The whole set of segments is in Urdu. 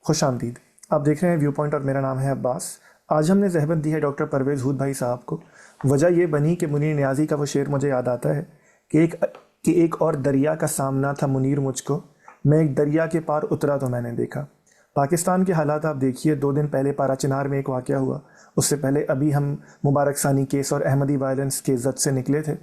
خوش آمدید. آپ دیکھ رہے ہیں ویو پوائنٹ اور میرا نام ہے عباس. آج ہم نے زحمت دی ہے ڈاکٹر پرویز ہود بھائی صاحب کو. وجہ یہ بنی کہ منیر نیازی کا وہ شعر مجھے یاد آتا ہے کہ ایک اور دریا کا سامنا تھا منیر مجھ کو، میں ایک دریا کے پار اترا تو میں نے دیکھا. پاکستان کے حالات آپ دیکھیے. 2 دن پہلے پارا چنار میں ایک واقعہ ہوا، اس سے پہلے ابھی ہم مبارک ثانی کیس اور احمدی وائلنس کے زد سے نکلے تھے.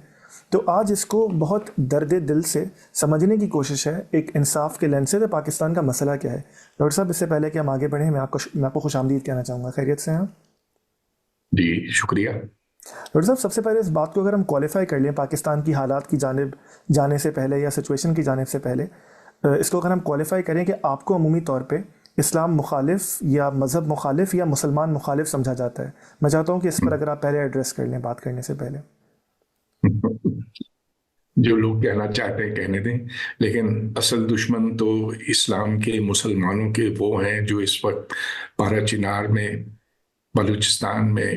تو آج اس کو بہت درد دل سے سمجھنے کی کوشش ہے، ایک انصاف کے لینس سے کہ پاکستان کا مسئلہ کیا ہے. ڈاکٹر صاحب، اس سے پہلے کہ ہم آگے بڑھیں، میں آپ کو خوش آمدید کہنا چاہوں گا. خیریت سے ہیں آپ؟ جی شکریہ. ڈاکٹر صاحب، سب سے پہلے اس بات کو اگر ہم کوالیفائی کر لیں پاکستان کی حالات کی جانب جانے سے پہلے یا سچویشن کی جانب سے پہلے، اس کو اگر ہم کوالیفائی کریں کہ آپ کو عمومی طور پہ اسلام مخالف یا مذہب مخالف یا مسلمان مخالف سمجھا جاتا ہے، میں چاہتا ہوں کہ اس پر اگر آپ پہلے ایڈریس کر لیں بات کرنے سے پہلے. جو لوگ کہنا چاہتے ہیں کہنے دیں، لیکن اصل دشمن تو اسلام کے، مسلمانوں کے وہ ہیں جو اس وقت پارا چنار میں، بلوچستان میں،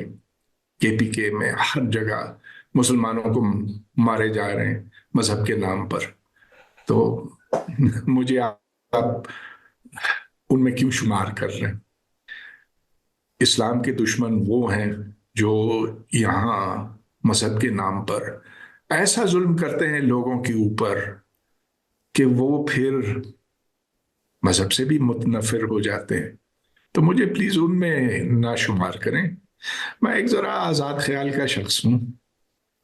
KPK میں، ہر جگہ مسلمانوں کو مارے جا رہے ہیں مذہب کے نام پر. تو مجھے آپ ان میں کیوں شمار کر رہے ہیں؟ اسلام کے دشمن وہ ہیں جو یہاں مذہب کے نام پر ایسا ظلم کرتے ہیں لوگوں کے اوپر کہ وہ پھر مذہب سے بھی متنفر ہو جاتے ہیں. تو مجھے پلیز ان میں نہ شمار کریں. میں ایک ذرا آزاد خیال کا شخص ہوں،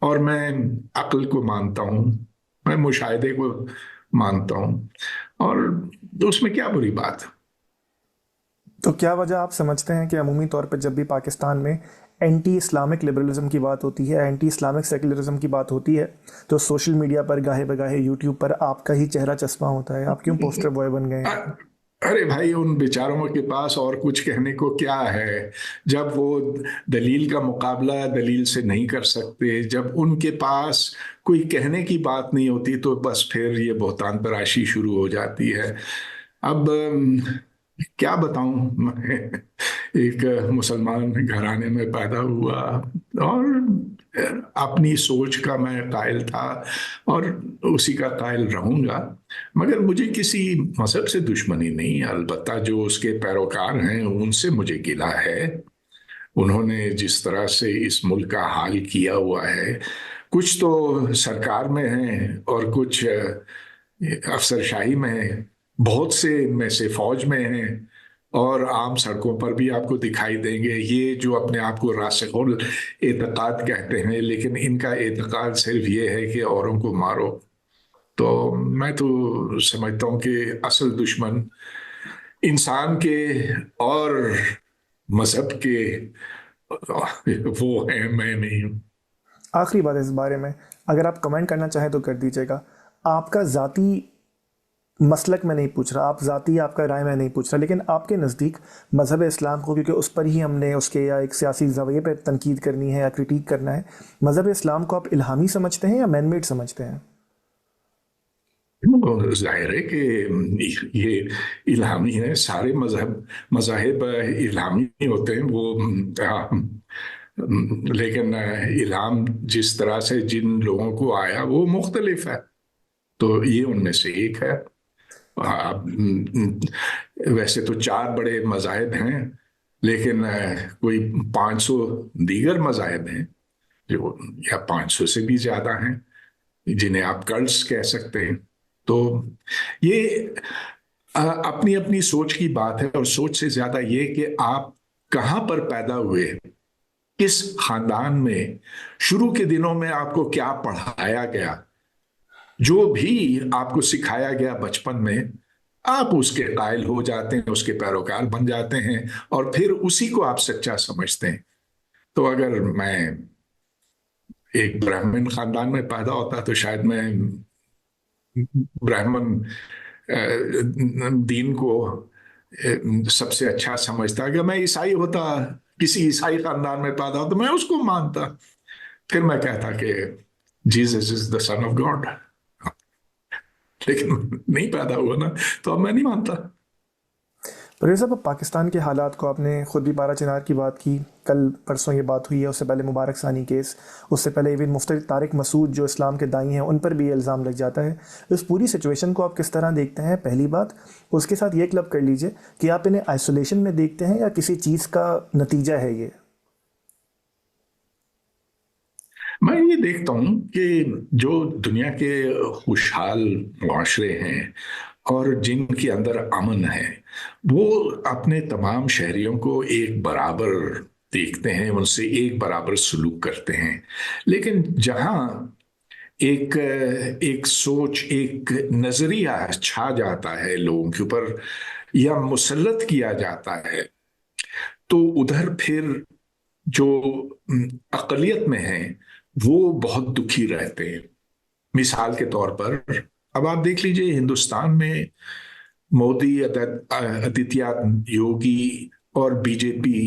اور میں عقل کو مانتا ہوں، میں مشاہدے کو مانتا ہوں، اور اس میں کیا بری بات. تو کیا وجہ آپ سمجھتے ہیں کہ عمومی طور پہ جب بھی پاکستان میں اینٹی اسلامک لبرلزم کی بات ہوتی ہے، اینٹی اسلامک سیکولرزم کی بات ہوتی ہے، تو سوشل میڈیا پر گاہے بگاہے یوٹیوب پر آپ کا ہی چہرہ چسپاں ہوتا ہے؟ آپ کیوں پوسٹر بوائے بن گئے ہیں؟ ارے بھائی، ان بیچاروں کے پاس اور کچھ کہنے کو کیا ہے؟ جب وہ دلیل کا مقابلہ دلیل سے نہیں کر سکتے، جب ان کے پاس کوئی کہنے کی بات نہیں ہوتی، تو بس پھر یہ بہتان تراشی شروع ہو جاتی ہے. اب کیا بتاؤں، میں ایک مسلمان گھرانے میں پیدا ہوا، اور اپنی سوچ کا میں قائل تھا اور اسی کا قائل رہوں گا. مگر مجھے کسی مذہب سے دشمنی نہیں، البتہ جو اس کے پیروکار ہیں ان سے مجھے گلہ ہے. انہوں نے جس طرح سے اس ملک کا حال کیا ہوا ہے، کچھ تو سرکار میں ہیں اور کچھ افسر شاہی میں ہیں، بہت سے ان میں سے فوج میں ہیں، اور عام سڑکوں پر بھی آپ کو دکھائی دیں گے. یہ جو اپنے آپ کو راسخ الاعتقاد کہتے ہیں، لیکن ان کا اعتقاد صرف یہ ہے کہ اوروں کو مارو. تو میں تو سمجھتا ہوں کہ اصل دشمن انسان کے اور مذہب کے وہ ہیں، میں نہیں ہوں. آخری بات اس بارے میں اگر آپ کمنٹ کرنا چاہیں تو کر دیجیے گا. آپ کا ذاتی مسلک میں نہیں پوچھ رہا، آپ ذاتی آپ کا رائے میں نہیں پوچھ رہا، لیکن آپ کے نزدیک مذہب اسلام کو، کیونکہ اس پر ہی ہم نے اس کے یا ایک سیاسی زاویے پہ تنقید کرنی ہے یا کرٹیک کرنا ہے، مذہب اسلام کو آپ الہامی سمجھتے ہیں یا مین میڈ سمجھتے ہیں؟ ظاہر ہے کہ یہ الہامی ہے. سارے مذاہب الہامی ہوتے ہیں وہ، لیکن الہام جس طرح سے جن لوگوں کو آیا وہ مختلف ہے. تو یہ ان میں سے ایک ہے. ویسے تو 4 بڑے مذاہب ہیں، لیکن کوئی 500 دیگر مذاہب ہیں جو، یا 500 سے بھی زیادہ ہیں، جنہیں آپ کلٹس کہہ سکتے ہیں. تو یہ اپنی اپنی سوچ کی بات ہے، اور سوچ سے زیادہ یہ کہ آپ کہاں پر پیدا ہوئے، کس خاندان میں، شروع کے دنوں میں آپ کو کیا پڑھایا گیا، جو بھی آپ کو سکھایا گیا بچپن میں، آپ اس کے قائل ہو جاتے ہیں، اس کے پیروکار بن جاتے ہیں، اور پھر اسی کو آپ سچا سمجھتے ہیں. تو اگر میں ایک برہمن خاندان میں پیدا ہوتا تو شاید میں برہمن دین کو سب سے اچھا سمجھتا. اگر میں عیسائی ہوتا، کسی عیسائی خاندان میں پیدا ہوتا، میں اس کو مانتا. پھر میں کہتا کہ Jesus is the son of God. لیکن نہیں پیدا ہوا نا، تو اب میں نہیں مانتا. پرویز صاحب، اب پاکستان کے حالات کو آپ نے خود بھی پارا چنار کی بات کی، کل پرسوں یہ بات ہوئی ہے، اس سے پہلے مبارک ثانی کیس، اس سے پہلے ایون مفتی طارق مسعود جو اسلام کے دائی ہیں ان پر بھی یہ الزام لگ جاتا ہے. اس پوری سچویشن کو آپ کس طرح دیکھتے ہیں؟ پہلی بات اس کے ساتھ یہ کلب کر لیجئے کہ آپ انہیں آئسولیشن میں دیکھتے ہیں یا کسی چیز کا نتیجہ ہے یہ؟ میں یہ دیکھتا ہوں کہ جو دنیا کے خوشحال معاشرے ہیں اور جن کے اندر امن ہے، وہ اپنے تمام شہریوں کو ایک برابر دیکھتے ہیں، ان سے ایک برابر سلوک کرتے ہیں. لیکن جہاں ایک سوچ، ایک نظریہ چھا جاتا ہے لوگوں کے اوپر یا مسلط کیا جاتا ہے، تو ادھر پھر جو اقلیت میں ہیں وہ بہت دکھی رہتے ہیں. مثال کے طور پر اب آپ دیکھ لیجئے ہندوستان میں مودی، آدتیہ یوگی اور بی جے پی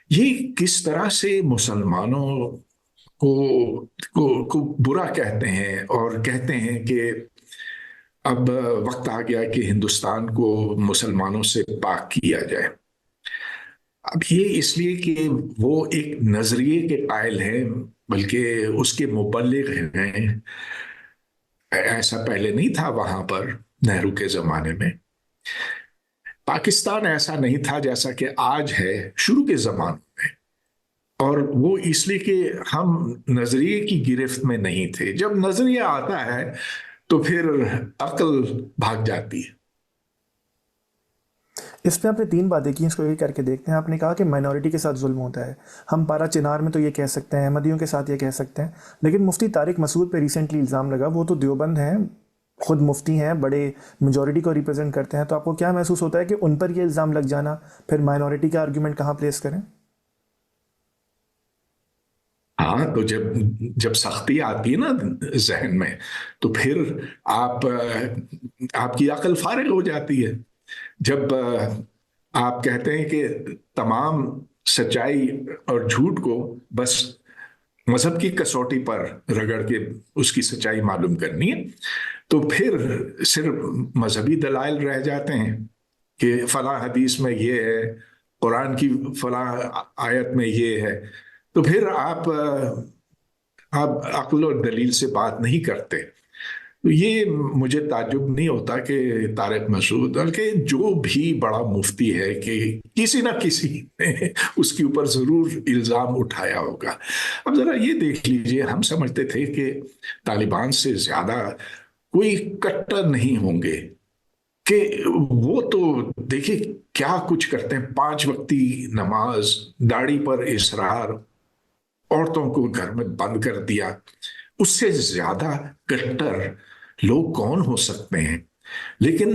یہ کس طرح سے مسلمانوں کو کو برا کہتے ہیں اور کہتے ہیں کہ اب وقت آ گیا کہ ہندوستان کو مسلمانوں سے پاک کیا جائے. اب یہ اس لیے کہ وہ ایک نظریے کے قائل ہیں، بلکہ اس کے مبلغ ہیں. ایسا پہلے نہیں تھا وہاں پر نہرو کے زمانے میں. پاکستان ایسا نہیں تھا جیسا کہ آج ہے شروع کے زمانے میں، اور وہ اس لیے کہ ہم نظریے کی گرفت میں نہیں تھے. جب نظریہ آتا ہے تو پھر عقل بھاگ جاتی ہے. اس پہ آپ نے تین باتیں کی، اس کو یہ کر کے دیکھتے ہیں. آپ نے کہا کہ مائنورٹی کے ساتھ ظلم ہوتا ہے، ہم پارا چنار میں تو یہ کہہ سکتے ہیں، احمدیوں کے ساتھ یہ کہہ سکتے ہیں، لیکن مفتی طارق مسعود پہ ریسنٹلی الزام لگا. وہ تو دیوبند ہیں، خود مفتی ہیں، بڑے میجورٹی کو ریپرزینٹ کرتے ہیں. تو آپ کو کیا محسوس ہوتا ہے کہ ان پر یہ الزام لگ جانا، پھر مائنورٹی کا آرگیومنٹ کہاں پلیس کریں؟ ہاں، تو جب سختی آتی ہے نا ذہن میں، تو پھر آپ آپ کی عقل فارغ ہو جاتی ہے. جب آپ کہتے ہیں کہ تمام سچائی اور جھوٹ کو بس مذہب کی کسوٹی پر رگڑ کے اس کی سچائی معلوم کرنی ہے، تو پھر صرف مذہبی دلائل رہ جاتے ہیں کہ فلاں حدیث میں یہ ہے، قرآن کی فلاں آیت میں یہ ہے. تو پھر آپ عقل اور دلیل سے بات نہیں کرتے. تو یہ مجھے تعجب نہیں ہوتا کہ طارق مسعود، بلکہ جو بھی بڑا مفتی ہے، کہ کسی نہ کسی نے اس کے اوپر ضرور الزام اٹھایا ہوگا. اب ذرا یہ دیکھ لیجئے، ہم سمجھتے تھے کہ طالبان سے زیادہ کوئی کٹر نہیں ہوں گے، کہ وہ تو دیکھیں کیا کچھ کرتے ہیں. 5 وقتی نماز، داڑھی پر اصرار، عورتوں کو گھر میں بند کر دیا. اس سے زیادہ کٹر لوگ کون ہو سکتے ہیں؟ لیکن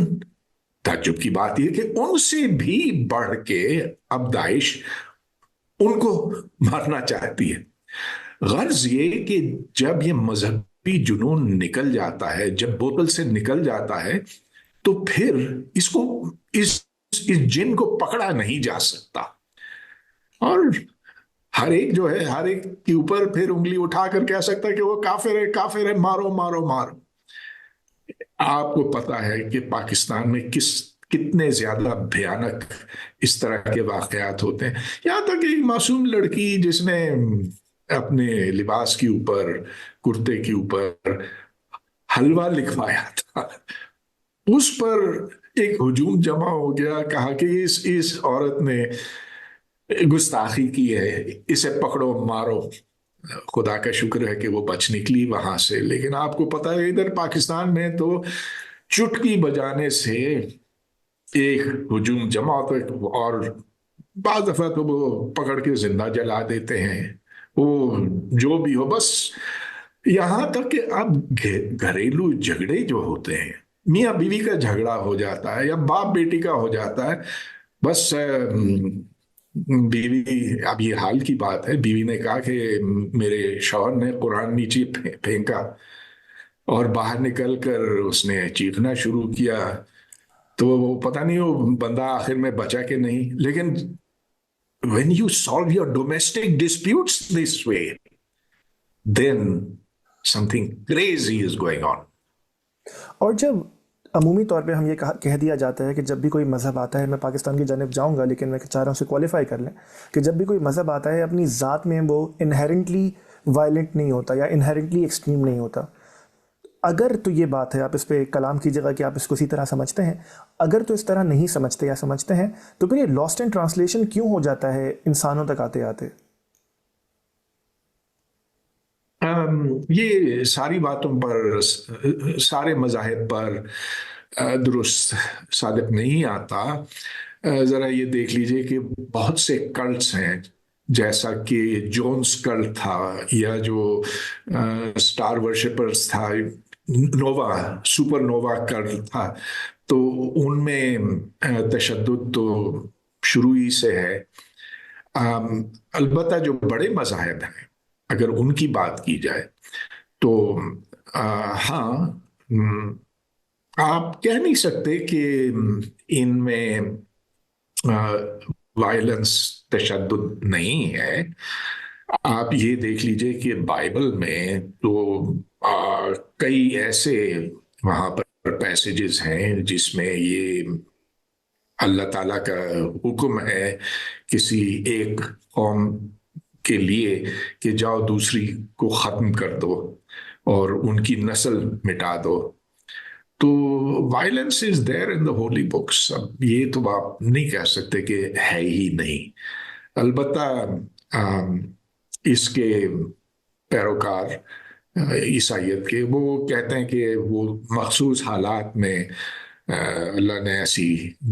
تعجب کی بات یہ کہ ان سے بھی بڑھ کے اب داعش ان کو مارنا چاہتی ہے. غرض یہ کہ جب یہ مذہبی جنون نکل جاتا ہے، جب بوتل سے نکل جاتا ہے، تو پھر اس کو اس اس جن کو پکڑا نہیں جا سکتا. اور ہر ایک جو ہے، ہر ایک کے اوپر پھر انگلی اٹھا کر کہہ سکتا ہے کہ وہ کافر ہے، کافر ہے، مارو مارو مارو. آپ کو پتا ہے کہ پاکستان میں کتنے زیادہ بھیانک اس طرح کے واقعات ہوتے ہیں. یہاں تک ایک معصوم لڑکی جس نے اپنے لباس کے اوپر، کرتے کے اوپر حلوہ لکھوایا تھا، اس پر ایک ہجوم جمع ہو گیا. کہا کہ اس عورت نے گستاخی کی ہے، اسے پکڑو مارو. خدا کا شکر ہے کہ وہ بچ نکلی وہاں سے. لیکن آپ کو پتا ہے ادھر پاکستان میں تو چٹکی بجانے سے ایک ہجوم جمع ہوتا ہے، اور بعض دفعہ تو وہ پکڑ کے زندہ جلا دیتے ہیں. وہ جو بھی ہو، بس یہاں تک کہ اب گھریلو جھگڑے جو ہوتے ہیں، میاں بیوی کا جھگڑا ہو جاتا ہے یا باپ بیٹی کا ہو جاتا ہے، بس بیوی، اب یہ حال کی بات ہے، بیوی نے کہا کہ میرے شوہر نے قرآن نیچے پھینکا، اور باہر نکل کر اس نے چیخنا شروع کیا. تو وہ پتہ نہیں وہ بندہ آخر میں بچا کہ نہیں. لیکن when you solve your domestic disputes this way, then something crazy is going on. اور جب عمومی طور پہ ہم یہ کہہ دیا جاتا ہے کہ جب بھی کوئی مذہب آتا ہے، میں پاکستان کی جانب جاؤں گا لیکن میں چاہ رہا ہوں اسے کوالیفائی کر لیں، کہ جب بھی کوئی مذہب آتا ہے اپنی ذات میں وہ انہیرنٹلی وائلنٹ نہیں ہوتا یا انہیرنٹلی ایکسٹریم نہیں ہوتا. اگر تو یہ بات ہے، آپ اس پہ کلام کیجیے گا کہ آپ اس کو اسی طرح سمجھتے ہیں. اگر تو اس طرح نہیں سمجھتے یا سمجھتے ہیں تو پھر یہ لاسٹ ان ٹرانسلیشن کیوں ہو جاتا ہے انسانوں تک آتے آتے؟ یہ ساری باتوں پر، سارے مذاہب پر درست صادق نہیں آتا. ذرا یہ دیکھ لیجئے کہ بہت سے کلٹس ہیں، جیسا کہ جونز کلٹ تھا، یا جو سٹار ورشپرز تھا، نووا سپر نووا کلٹ تھا. تو ان میں تشدد تو شروع ہی سے ہے. البتہ جو بڑے مذاہب ہیں، اگر ان کی بات کی جائے تو ہاں، آپ کہہ نہیں سکتے کہ ان میں وائلنس، تشدد نہیں ہے. آپ یہ دیکھ لیجئے کہ بائبل میں تو کئی ایسے وہاں پر پیسیجز ہیں جس میں یہ اللہ تعالیٰ کا حکم ہے کسی ایک قوم کے لیے کہ جاؤ دوسری کو ختم کر دو اور ان کی نسل مٹا دو. تو violence is there in the holy books. اب یہ تو آپ نہیں کہہ سکتے کہ ہے ہی نہیں. البتہ اس کے پیروکار عیسائیت کے، وہ کہتے ہیں کہ وہ مخصوص حالات میں اللہ نے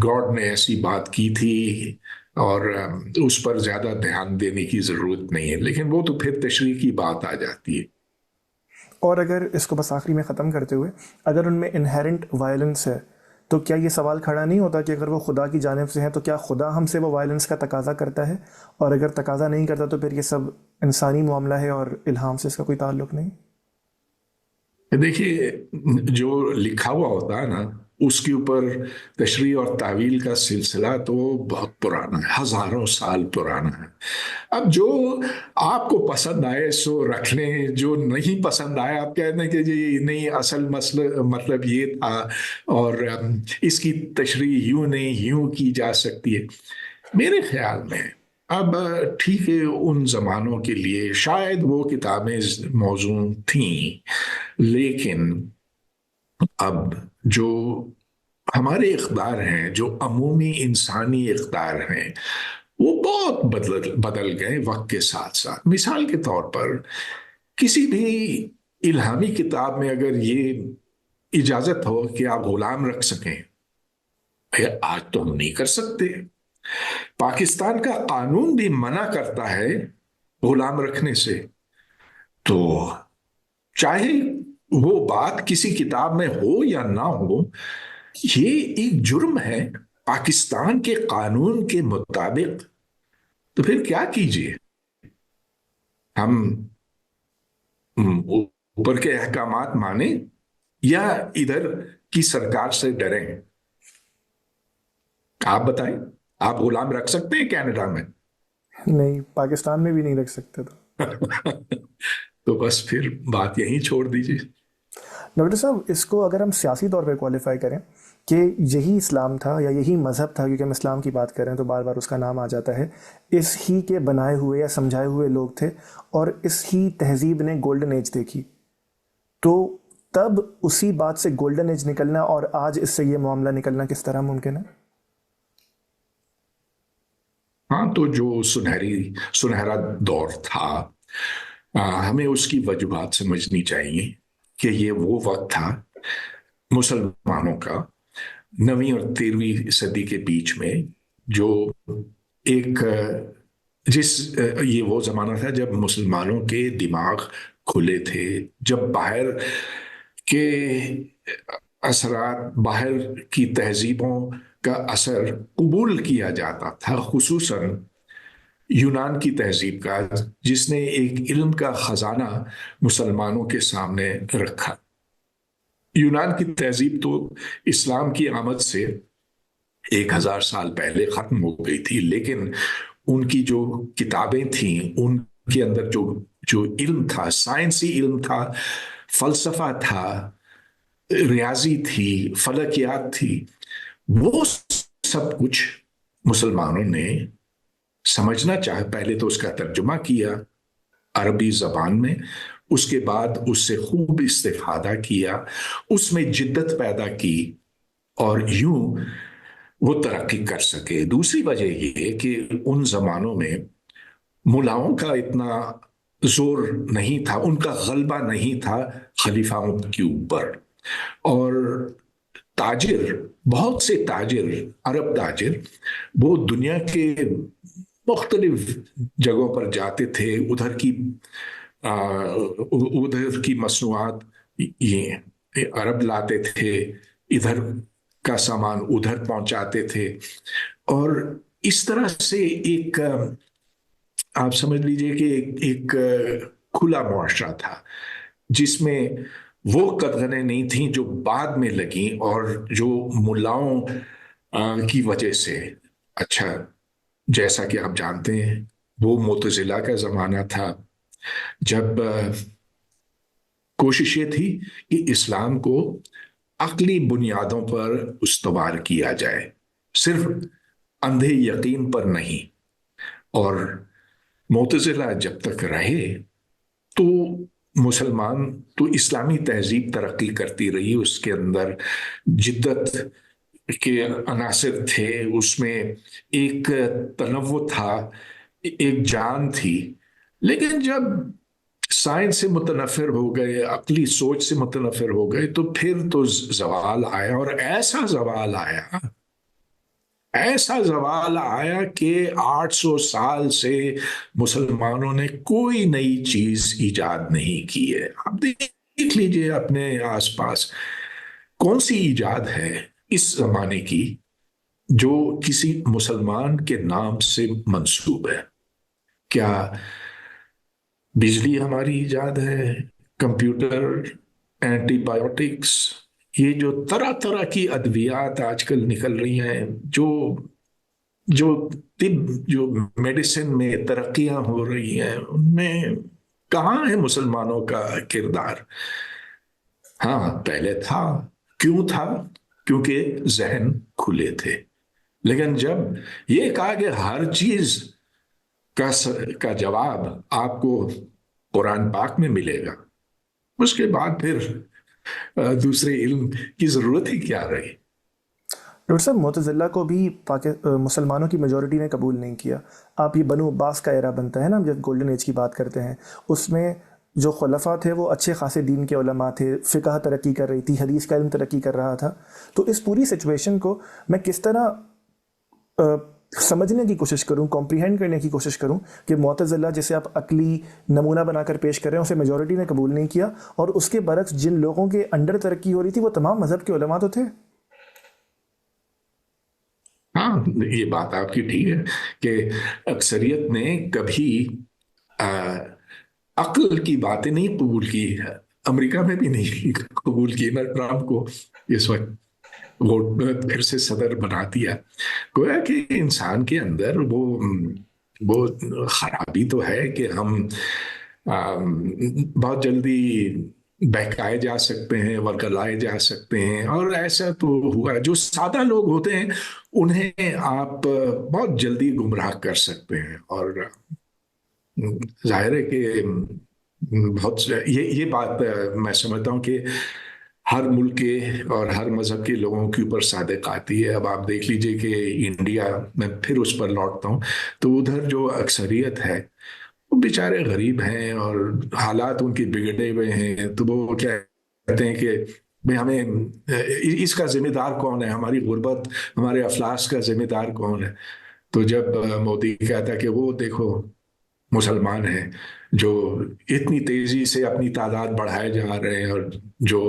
گاڈ نے ایسی بات کی تھی اور اس پر زیادہ دھیان دینے کی ضرورت نہیں ہے. لیکن وہ تو پھر تشریح کی بات آ جاتی ہے. اور اگر اس کو بس آخری میں ختم کرتے ہوئے، اگر ان میں انہیرنٹ وائلنس ہے تو کیا یہ سوال کھڑا نہیں ہوتا کہ اگر وہ خدا کی جانب سے ہیں تو کیا خدا ہم سے وہ وائلنس کا تقاضا کرتا ہے؟ اور اگر تقاضا نہیں کرتا تو پھر یہ سب انسانی معاملہ ہے اور الہام سے اس کا کوئی تعلق نہیں؟ دیکھیے، جو لکھا ہوا ہوتا ہے نا، اس کے اوپر تشریح اور تعویل کا سلسلہ تو بہت پرانا ہے، ہزاروں سال پرانا ہے. اب جو آپ کو پسند آئے سو رکھ لیں، جو نہیں پسند آئے آپ کہتے ہیں کہ یہ نہیں، اصل مسئلہ مطلب یہ تھا اور اس کی تشریح یوں نہیں یوں کی جا سکتی ہے. میرے خیال میں اب ٹھیک ہے، ان زمانوں کے لیے شاید وہ کتابیں موزوں تھیں، لیکن اب جو ہمارے اقدار ہیں، جو عمومی انسانی اقدار ہیں، وہ بہت بدل گئے وقت کے ساتھ ساتھ. مثال کے طور پر کسی بھی الہامی کتاب میں اگر یہ اجازت ہو کہ آپ غلام رکھ سکیں، آج تو ہم نہیں کر سکتے. پاکستان کا قانون بھی منع کرتا ہے غلام رکھنے سے. تو چاہے وہ بات کسی کتاب میں ہو یا نہ ہو، یہ ایک جرم ہے پاکستان کے قانون کے مطابق. تو پھر کیا کیجیے؟ ہم اوپر کے احکامات مانیں یا ادھر کی سرکار سے ڈریں؟ آپ بتائیں. آپ غلام رکھ سکتے ہیں کینیڈا میں؟ نہیں، پاکستان میں بھی نہیں رکھ سکتے. تو بس پھر بات یہیں چھوڑ دیجیے. ڈاکٹر صاحب، اس کو اگر ہم سیاسی طور پہ کوالیفائی کریں کہ یہی اسلام تھا یا یہی مذہب تھا، کیونکہ ہم اسلام کی بات کریں تو بار بار اس کا نام آ جاتا ہے، اس ہی کے بنائے ہوئے یا سمجھائے ہوئے لوگ تھے اور اس ہی تہذیب نے گولڈن ایج دیکھی، تو تب اسی بات سے گولڈن ایج نکلنا اور آج اس سے یہ معاملہ نکلنا کس طرح ممکن ہے؟ ہاں، تو جو سنہرا دور تھا، ہمیں اس کی وجوہات سمجھنی چاہیے کہ یہ وہ وقت تھا مسلمانوں کا 9ویں اور 13ویں صدی کے بیچ میں، جو ایک یہ وہ زمانہ تھا جب مسلمانوں کے دماغ کھلے تھے، جب باہر کے اثرات، باہر کی تہذیبوں کا اثر قبول کیا جاتا تھا، خصوصاً یونان کی تہذیب کا، جس نے ایک علم کا خزانہ مسلمانوں کے سامنے رکھا. یونان کی تہذیب تو اسلام کی آمد سے 1000 سال پہلے ختم ہو گئی تھی، لیکن ان کی جو کتابیں تھیں، ان کے اندر جو علم تھا، سائنسی علم تھا، فلسفہ تھا، ریاضی تھی، فلکیات تھی، وہ سب کچھ مسلمانوں نے سمجھنا چاہے، پہلے تو اس کا ترجمہ کیا عربی زبان میں، اس کے بعد اس سے خوب استفادہ کیا، اس میں جدت پیدا کی، اور یوں وہ ترقی کر سکے۔ دوسری وجہ یہ کہ ان زمانوں میں ملاؤں کا اتنا زور نہیں تھا، ان کا غلبہ نہیں تھا خلیفاؤں کے اوپر، اور تاجر، بہت سے تاجر، عرب تاجر، وہ دنیا کے مختلف جگہوں پر جاتے تھے، ادھر کی مصنوعات یہ عرب لاتے تھے، ادھر کا سامان ادھر پہنچاتے تھے، اور اس طرح سے ایک آپ سمجھ لیجئے کہ ایک کھلا معاشرہ تھا، جس میں وہ قدغنیں نہیں تھیں جو بعد میں لگیں، اور جو ملاؤں کی وجہ سے، اچھا جیسا کہ آپ جانتے ہیں وہ معتزلہ کا زمانہ تھا، جب کوشش یہ تھی کہ اسلام کو عقلی بنیادوں پر استوار کیا جائے، صرف اندھے یقین پر نہیں، اور معتزلہ جب تک رہے تو مسلمان تو اسلامی تہذیب ترقی کرتی رہی، اس کے اندر جدت کے عناصر تھے، اس میں ایک تنوع تھا، ایک جان تھی، لیکن جب سائنس سے متنفر ہو گئے، عقلی سوچ سے متنفر ہو گئے، تو پھر تو زوال آیا، اور ایسا زوال آیا، ایسا زوال آیا کہ 800 سال سے مسلمانوں نے کوئی نئی چیز ایجاد نہیں کی ہے۔ آپ دیکھ لیجئے اپنے آس پاس کون سی ایجاد ہے اس زمانے کی جو کسی مسلمان کے نام سے منسوب ہے؟ کیا بجلی ہماری ایجاد ہے؟ کمپیوٹر، اینٹی بایوٹکس، یہ جو طرح طرح کی ادویات آج کل نکل رہی ہیں، جو جو طب، جو میڈیسن میں ترقیاں ہو رہی ہیں، ان میں کہاں ہے مسلمانوں کا کردار؟ ہاں پہلے تھا، کیوں تھا؟ کیونکہ ذہن کھلے تھے، لیکن جب یہ کہا کہ ہر چیز کا جواب آپ کو قرآن پاک میں ملے گا، اس کے بعد پھر دوسرے علم کی ضرورت ہی کیا رہی؟ ڈاکٹر صاحب، معتزلہ کو بھی مسلمانوں کی میجورٹی نے قبول نہیں کیا۔ آپ یہ بنو عباس کا ایرا بنتا ہے نا، جب گولڈن ایج کی بات کرتے ہیں، اس میں جو خلفاء تھے وہ اچھے خاصے دین کے علماء تھے، فقہ ترقی کر رہی تھی، حدیث کا علم ترقی کر رہا تھا۔ تو اس پوری سچویشن کو میں کس طرح سمجھنے کی کوشش کروں، کمپریہینڈ کرنے کی کوشش کروں کہ معتزلہ جسے آپ عقلی نمونہ بنا کر پیش کر رہے ہیں اسے میجورٹی نے قبول نہیں کیا، اور اس کے برعکس جن لوگوں کے انڈر ترقی ہو رہی تھی وہ تمام مذہب کے علماء تو تھے۔ ہاں یہ بات آپ کی ٹھیک ہے کہ اکثریت نے کبھی عقل کی باتیں نہیں قبول کی ہے، امریکہ میں بھی نہیں قبول کی نا ٹرمپ کو اس وقت ووٹ پھر سے صدر بنا دیا۔ گویا کہ انسان کے اندر وہ خرابی تو ہے کہ ہم بہت جلدی بہکائے جا سکتے ہیں، ورگلائے جا سکتے ہیں، اور ایسا تو ہوا، جو سادہ لوگ ہوتے ہیں انہیں آپ بہت جلدی گمراہ کر سکتے ہیں، اور ظاہر ہے کہ بہت یہ بات میں سمجھتا ہوں کہ ہر ملک کے اور ہر مذہب کے لوگوں کے اوپر صادق آتی ہے۔ اب آپ دیکھ لیجئے کہ انڈیا میں پھر اس پر لوٹتا ہوں، تو ادھر جو اکثریت ہے وہ بیچارے غریب ہیں اور حالات ان کے بگڑے ہوئے ہیں، تو وہ کیا کہتے ہیں کہ بھئی ہمیں اس کا ذمہ دار کون ہے، ہماری غربت، ہمارے افلاس کا ذمہ دار کون ہے؟ تو جب مودی کہتا ہے کہ وہ دیکھو مسلمان ہیں جو اتنی تیزی سے اپنی تعداد بڑھائے جا رہے ہیں، اور جو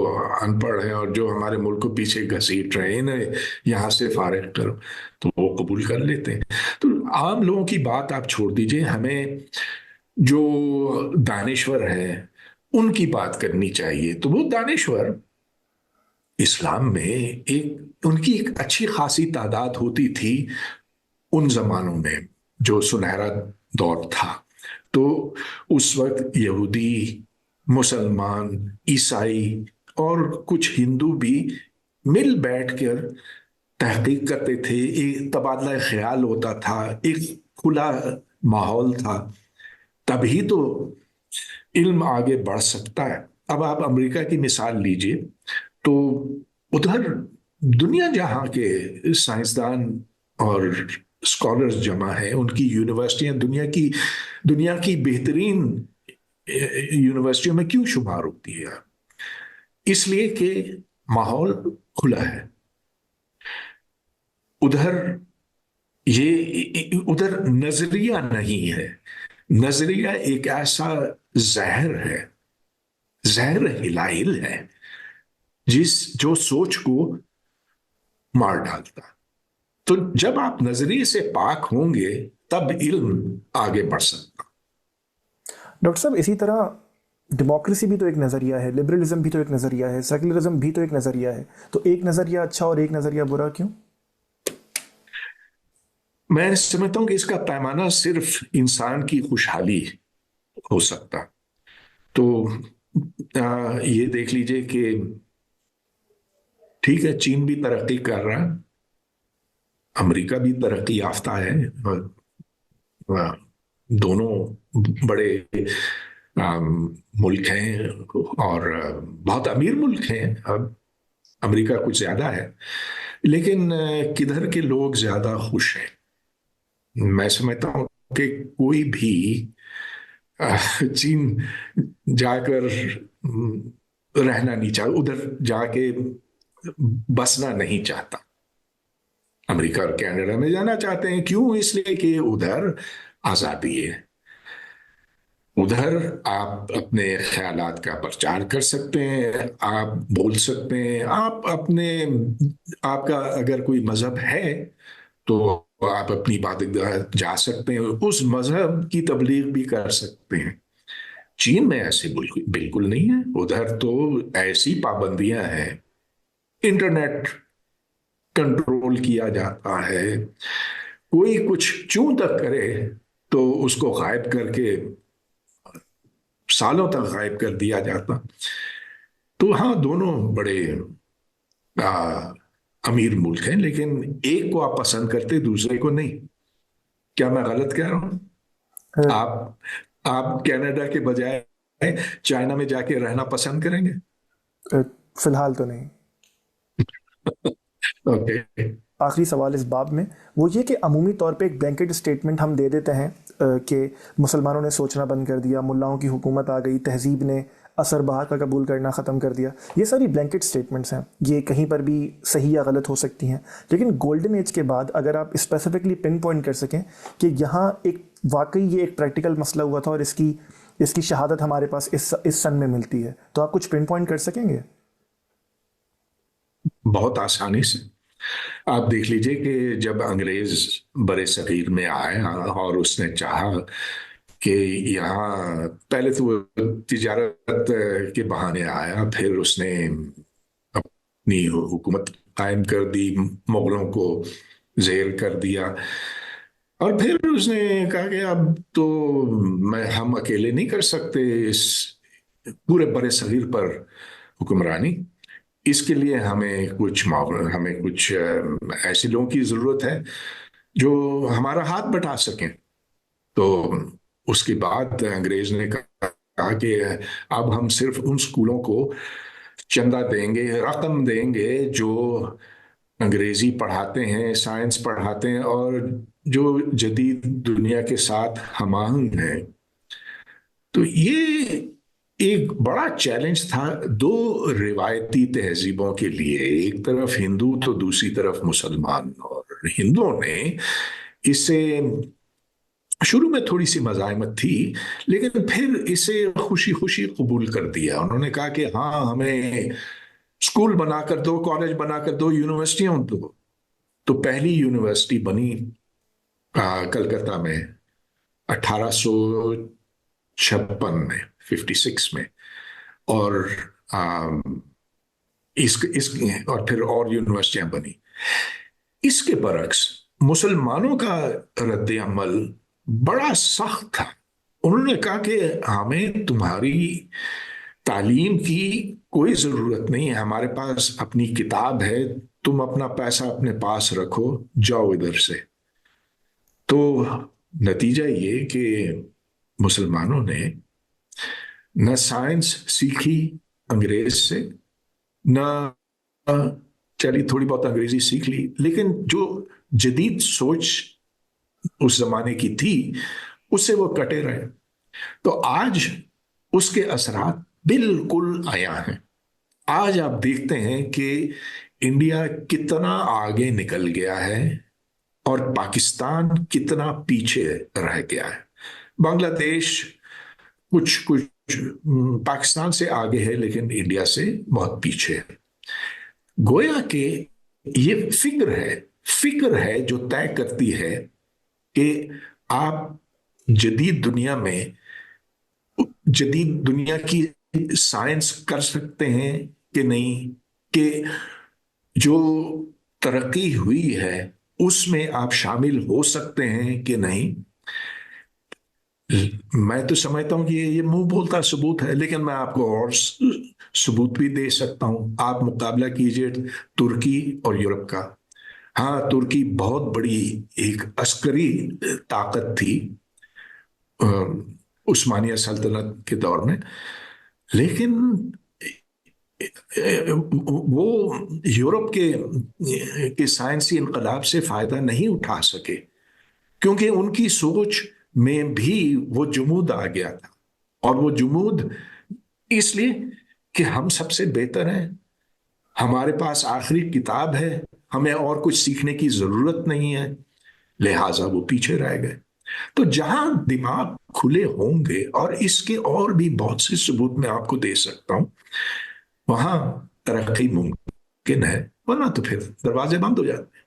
ان پڑھ ہیں اور جو ہمارے ملک کو پیچھے گھسیٹ رہے ہیں، انہیں یہاں سے فارغ کرو، تو وہ قبول کر لیتے ہیں۔ تو عام لوگوں کی بات آپ چھوڑ دیجئے، ہمیں جو دانشور ہیں ان کی بات کرنی چاہیے۔ تو وہ دانشور اسلام میں ان کی ایک اچھی خاصی تعداد ہوتی تھی ان زمانوں میں جو سنہرا دور تھا۔ تو اس وقت یہودی، مسلمان، عیسائی اور کچھ ہندو بھی مل بیٹھ کر تحقیق کرتے تھے، ایک تبادلہ خیال ہوتا تھا، ایک کھلا ماحول تھا، تبھی تو علم آگے بڑھ سکتا ہے۔ اب آپ امریکہ کی مثال لیجئے تو ادھر دنیا جہاں کے سائنسدان اور اسکالرز جمع ہیں، ان کی یونیورسٹیاں دنیا کی بہترین یونیورسٹیوں میں کیوں شمار ہوتی ہے؟ اس لیے کہ ماحول کھلا ہے۔ ادھر ادھر نظریہ نہیں ہے، نظریہ ایک ایسا زہر ہے، زہر ہلائل ہے جو سوچ کو مار ڈالتا۔ تو جب آپ نظریے سے پاک ہوں گے تب علم آگے بڑھ سکتا۔ ڈاکٹر صاحب اسی طرح ڈیموکریسی بھی تو ایک نظریہ ہے، لبرلزم بھی تو ایک نظریہ ہے، سیکولرزم بھی تو ایک نظریہ ہے، تو ایک نظریہ اچھا اور ایک نظریہ برا کیوں؟ میں سمجھتا ہوں کہ اس کا پیمانہ صرف انسان کی خوشحالی ہو سکتا۔ تو یہ دیکھ لیجئے کہ ٹھیک ہے، چین بھی ترقی کر رہا ہے، امریکہ بھی ترقی یافتہ ہے، دونوں بڑے ملک ہیں اور بہت امیر ملک ہیں۔ اب امریکہ کچھ زیادہ ہے، لیکن کدھر کے لوگ زیادہ خوش ہیں؟ میں سمجھتا ہوں کہ کوئی بھی چین جا کر رہنا نہیں چاہتا، ادھر جا کے بسنا نہیں چاہتا۔ امریکہ اور کینیڈا میں جانا چاہتے ہیں، کیوں؟ اس لیے کہ ادھر آزادی ہے، ادھر آپ اپنے خیالات کا پرچار کر سکتے ہیں، آپ بول سکتے ہیں، آپ کا اگر کوئی مذہب ہے تو آپ اپنی عبادتگاہ جا سکتے ہیں، اس مذہب کی تبلیغ بھی کر سکتے ہیں۔ چین میں ایسے بالکل نہیں ہے، ادھر تو ایسی پابندیاں ہیں، انٹرنیٹ کنٹرول کیا جاتا ہے، کوئی کچھ چوں تک کرے تو اس کو غائب کر کے سالوں تک غائب کر دیا جاتا۔ تو ہاں، دونوں بڑے امیر ملک ہیں، لیکن ایک کو آپ پسند کرتے دوسرے کو نہیں۔ کیا میں غلط کہہ رہا ہوں؟ آپ کینیڈا کے بجائے چائنا میں جا کے رہنا پسند کریں گے؟ فی الحال تو نہیں۔ اوکے۔ آخری سوال اس باب میں وہ یہ کہ عمومی طور پہ ایک بلینکٹ اسٹیٹمنٹ ہم دے دیتے ہیں کہ مسلمانوں نے سوچنا بند کر دیا، ملاؤں کی حکومت آ گئی، تہذیب نے اثر بہار کا قبول کرنا ختم کر دیا۔ یہ ساری بلینکٹ اسٹیٹمنٹس ہیں، یہ کہیں پر بھی صحیح یا غلط ہو سکتی ہیں، لیکن گولڈن ایج کے بعد اگر آپ اسپیسیفکلی پن پوائنٹ کر سکیں کہ یہاں ایک واقعی یہ ایک پریکٹیکل مسئلہ ہوا تھا اور اس کی شہادت ہمارے پاس اس سن میں ملتی ہے، تو آپ کچھ پن پوائنٹ کر سکیں گے؟ بہت آسانی سے آپ دیکھ لیجئے کہ جب انگریز برے صغیر میں آیا اور اس نے چاہا کہ یہاں، پہلے تو وہ تجارت کے بہانے آیا، پھر اس نے اپنی حکومت قائم کر دی، مغلوں کو زیر کر دیا، اور پھر اس نے کہا کہ اب تو ہم اکیلے نہیں کر سکتے اس پورے برے صغیر پر حکمرانی، اس کے لیے ہمیں کچھ ایسے لوگوں کی ضرورت ہے جو ہمارا ہاتھ بٹا سکیں۔ تو اس کے بعد انگریز نے کہا کہ اب ہم صرف ان اسکولوں کو چندہ دیں گے، رقم دیں گے جو انگریزی پڑھاتے ہیں، سائنس پڑھاتے ہیں اور جو جدید دنیا کے ساتھ ہم آہنگ ہیں۔ تو یہ ایک بڑا چیلنج تھا دو روایتی تہذیبوں کے لیے، ایک طرف ہندو تو دوسری طرف مسلمان، اور ہندوؤں نے اس سے شروع میں تھوڑی سی مزاحمت تھی، لیکن پھر اسے خوشی خوشی قبول کر دیا۔ انہوں نے کہا کہ ہاں، ہمیں اسکول بنا کر دو، کالج بنا کر دو، یونیورسٹیاں دو۔ تو پہلی یونیورسٹی بنی کلکتہ میں 1856 میں، 56 میں، اور اور پھر اور یونیورسٹیاں بنی۔ اس کے برعکس مسلمانوں کا رد عمل بڑا سخت تھا۔ انہوں نے کہا کہ ہمیں تمہاری تعلیم کی کوئی ضرورت نہیں ہے، ہمارے پاس اپنی کتاب ہے، تم اپنا پیسہ اپنے پاس رکھو، جاؤ ادھر سے۔ تو نتیجہ یہ کہ مسلمانوں نے نہ سائنس سیکھی انگریز سے، نہ چلی تھوڑی بہت انگریزی سیکھ لی، لیکن جو جدید سوچ اس زمانے کی تھی اس سے وہ کٹے رہے۔ تو آج اس کے اثرات بالکل آیا ہیں۔ آج آپ دیکھتے ہیں کہ انڈیا کتنا آگے نکل گیا ہے اور پاکستان کتنا پیچھے رہ گیا ہے۔ بنگلہ دیش کچھ پاکستان سے آگے ہے لیکن انڈیا سے بہت پیچھے ہے۔ گویا کہ یہ فکر ہے جو طے کرتی ہے کہ آپ جدید دنیا کی سائنس کر سکتے ہیں کہ نہیں، کہ جو ترقی ہوئی ہے اس میں آپ شامل ہو سکتے ہیں کہ نہیں۔ میں تو سمجھتا ہوں کہ یہ منہ بولتا ثبوت ہے، لیکن میں آپ کو اور ثبوت بھی دے سکتا ہوں۔ آپ مقابلہ کیجئے ترکی اور یورپ کا۔ ہاں، ترکی بہت بڑی ایک عسکری طاقت تھی عثمانیہ سلطنت کے دور میں، لیکن وہ یورپ کے سائنسی انقلاب سے فائدہ نہیں اٹھا سکے، کیونکہ ان کی سوچ میں بھی وہ جمود آ گیا تھا۔ اور وہ جمود اس لیے کہ ہم سب سے بہتر ہیں، ہمارے پاس آخری کتاب ہے، ہمیں اور کچھ سیکھنے کی ضرورت نہیں ہے، لہٰذا وہ پیچھے رہ گئے۔ تو جہاں دماغ کھلے ہوں گے، اور اس کے اور بھی بہت سے ثبوت میں آپ کو دے سکتا ہوں، وہاں ترقی ممکن ہے، ورنہ تو پھر دروازے بند ہو جاتے ہیں۔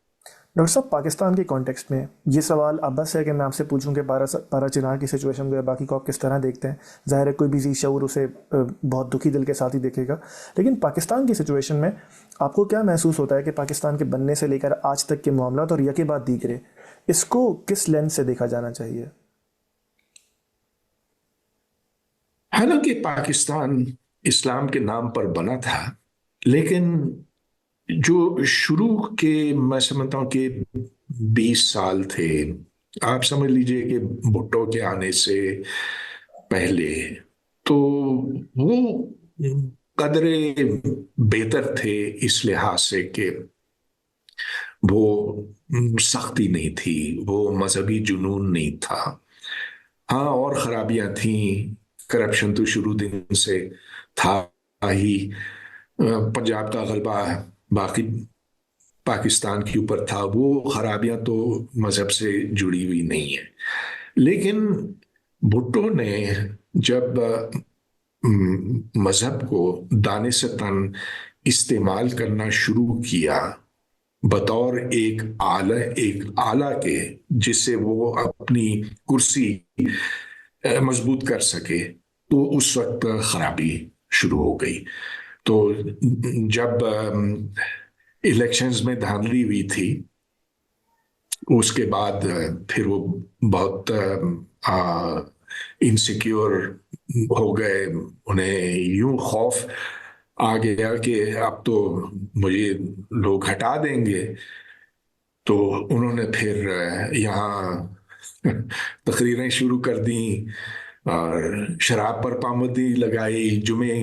ڈاکٹر صاحب، پاکستان کے کانٹیکسٹ میں یہ سوال اب بس ہے کہ میں آپ سے پوچھوں کہ پارا چنار کی سچویشن کو یا باقی کو آپ کس طرح دیکھتے ہیں۔ ظاہر ہے کوئی بھی ذی شعور اسے بہت دکھی دل کے ساتھ ہی دیکھے گا، لیکن پاکستان کی سچویشن میں آپ کو کیا محسوس ہوتا ہے کہ پاکستان کے بننے سے لے کر آج تک کے معاملات اور یکے بعد دیگرے، اس کو کس لینس سے دیکھا جانا چاہیے؟ حالانکہ پاکستان اسلام کے نام پر بنا تھا، لیکن جو شروع کے میں سمجھتا ہوں کہ 20 سال تھے، آپ سمجھ لیجئے کہ بھٹو کے آنے سے پہلے، تو وہ قدرے بہتر تھے اس لحاظ سے کہ وہ سختی نہیں تھی، وہ مذہبی جنون نہیں تھا۔ ہاں، اور خرابیاں تھیں، کرپشن تو شروع دن سے تھا ہی، پنجاب کا غلبہ باقی پاکستان کے اوپر تھا، وہ خرابیاں تو مذہب سے جڑی ہوئی نہیں ہیں۔ لیکن بھٹو نے جب مذہب کو دانے سے تن استعمال کرنا شروع کیا بطور ایک آلہ کے، جس سے وہ اپنی کرسی مضبوط کر سکے، تو اس وقت خرابی شروع ہو گئی۔ تو جب الیکشنز میں دھاندلی ہوئی تھی، اس کے بعد پھر وہ بہت انسیکیور ہو گئے، انہیں یوں خوف آ گیا کہ اب تو مجھے لوگ ہٹا دیں گے۔ تو انہوں نے پھر یہاں تقریریں شروع کر دیں اور شراب پر پابندی لگائی، جمعے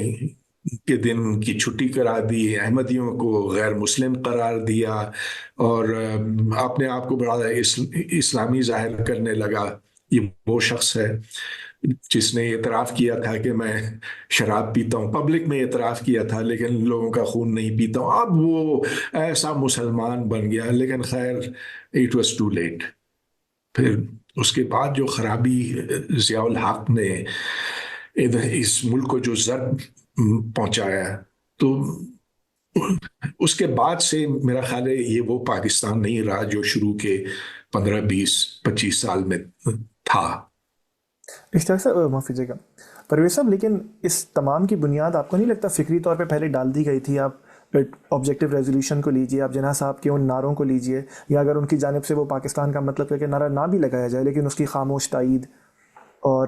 کے دن کی چھٹی کرا دی، احمدیوں کو غیر مسلم قرار دیا، اور اپنے آپ کو بڑا اسلامی ظاہر کرنے لگا۔ یہ وہ شخص ہے جس نے اعتراف کیا تھا کہ میں شراب پیتا ہوں، پبلک میں اعتراف کیا تھا لیکن لوگوں کا خون نہیں پیتا ہوں۔ اب وہ ایسا مسلمان بن گیا، لیکن خیر اٹ واز ٹو لیٹ۔ پھر اس کے بعد جو خرابی ضیاء الحق نے اس ملک کو جو ضرب پہنچایا، تو اس کے بعد سے میرا خیال ہے یہ وہ پاکستان نہیں رہا جو شروع کے 15 20 25 سال میں تھا۔ اشتیاق صاحب، معاف کیجیے گا پرویز صاحب، لیکن اس تمام کی بنیاد آپ کو نہیں لگتا فکری طور پہ پہلے ڈال دی گئی تھی؟ آپ آبجیکٹو ریزولوشن کو لیجئے، آپ جناح صاحب کے ان نعروں کو لیجئے، یا اگر ان کی جانب سے وہ پاکستان کا مطلب ہے کہ نعرہ نہ بھی لگایا جائے لیکن اس کی خاموش تائید، اور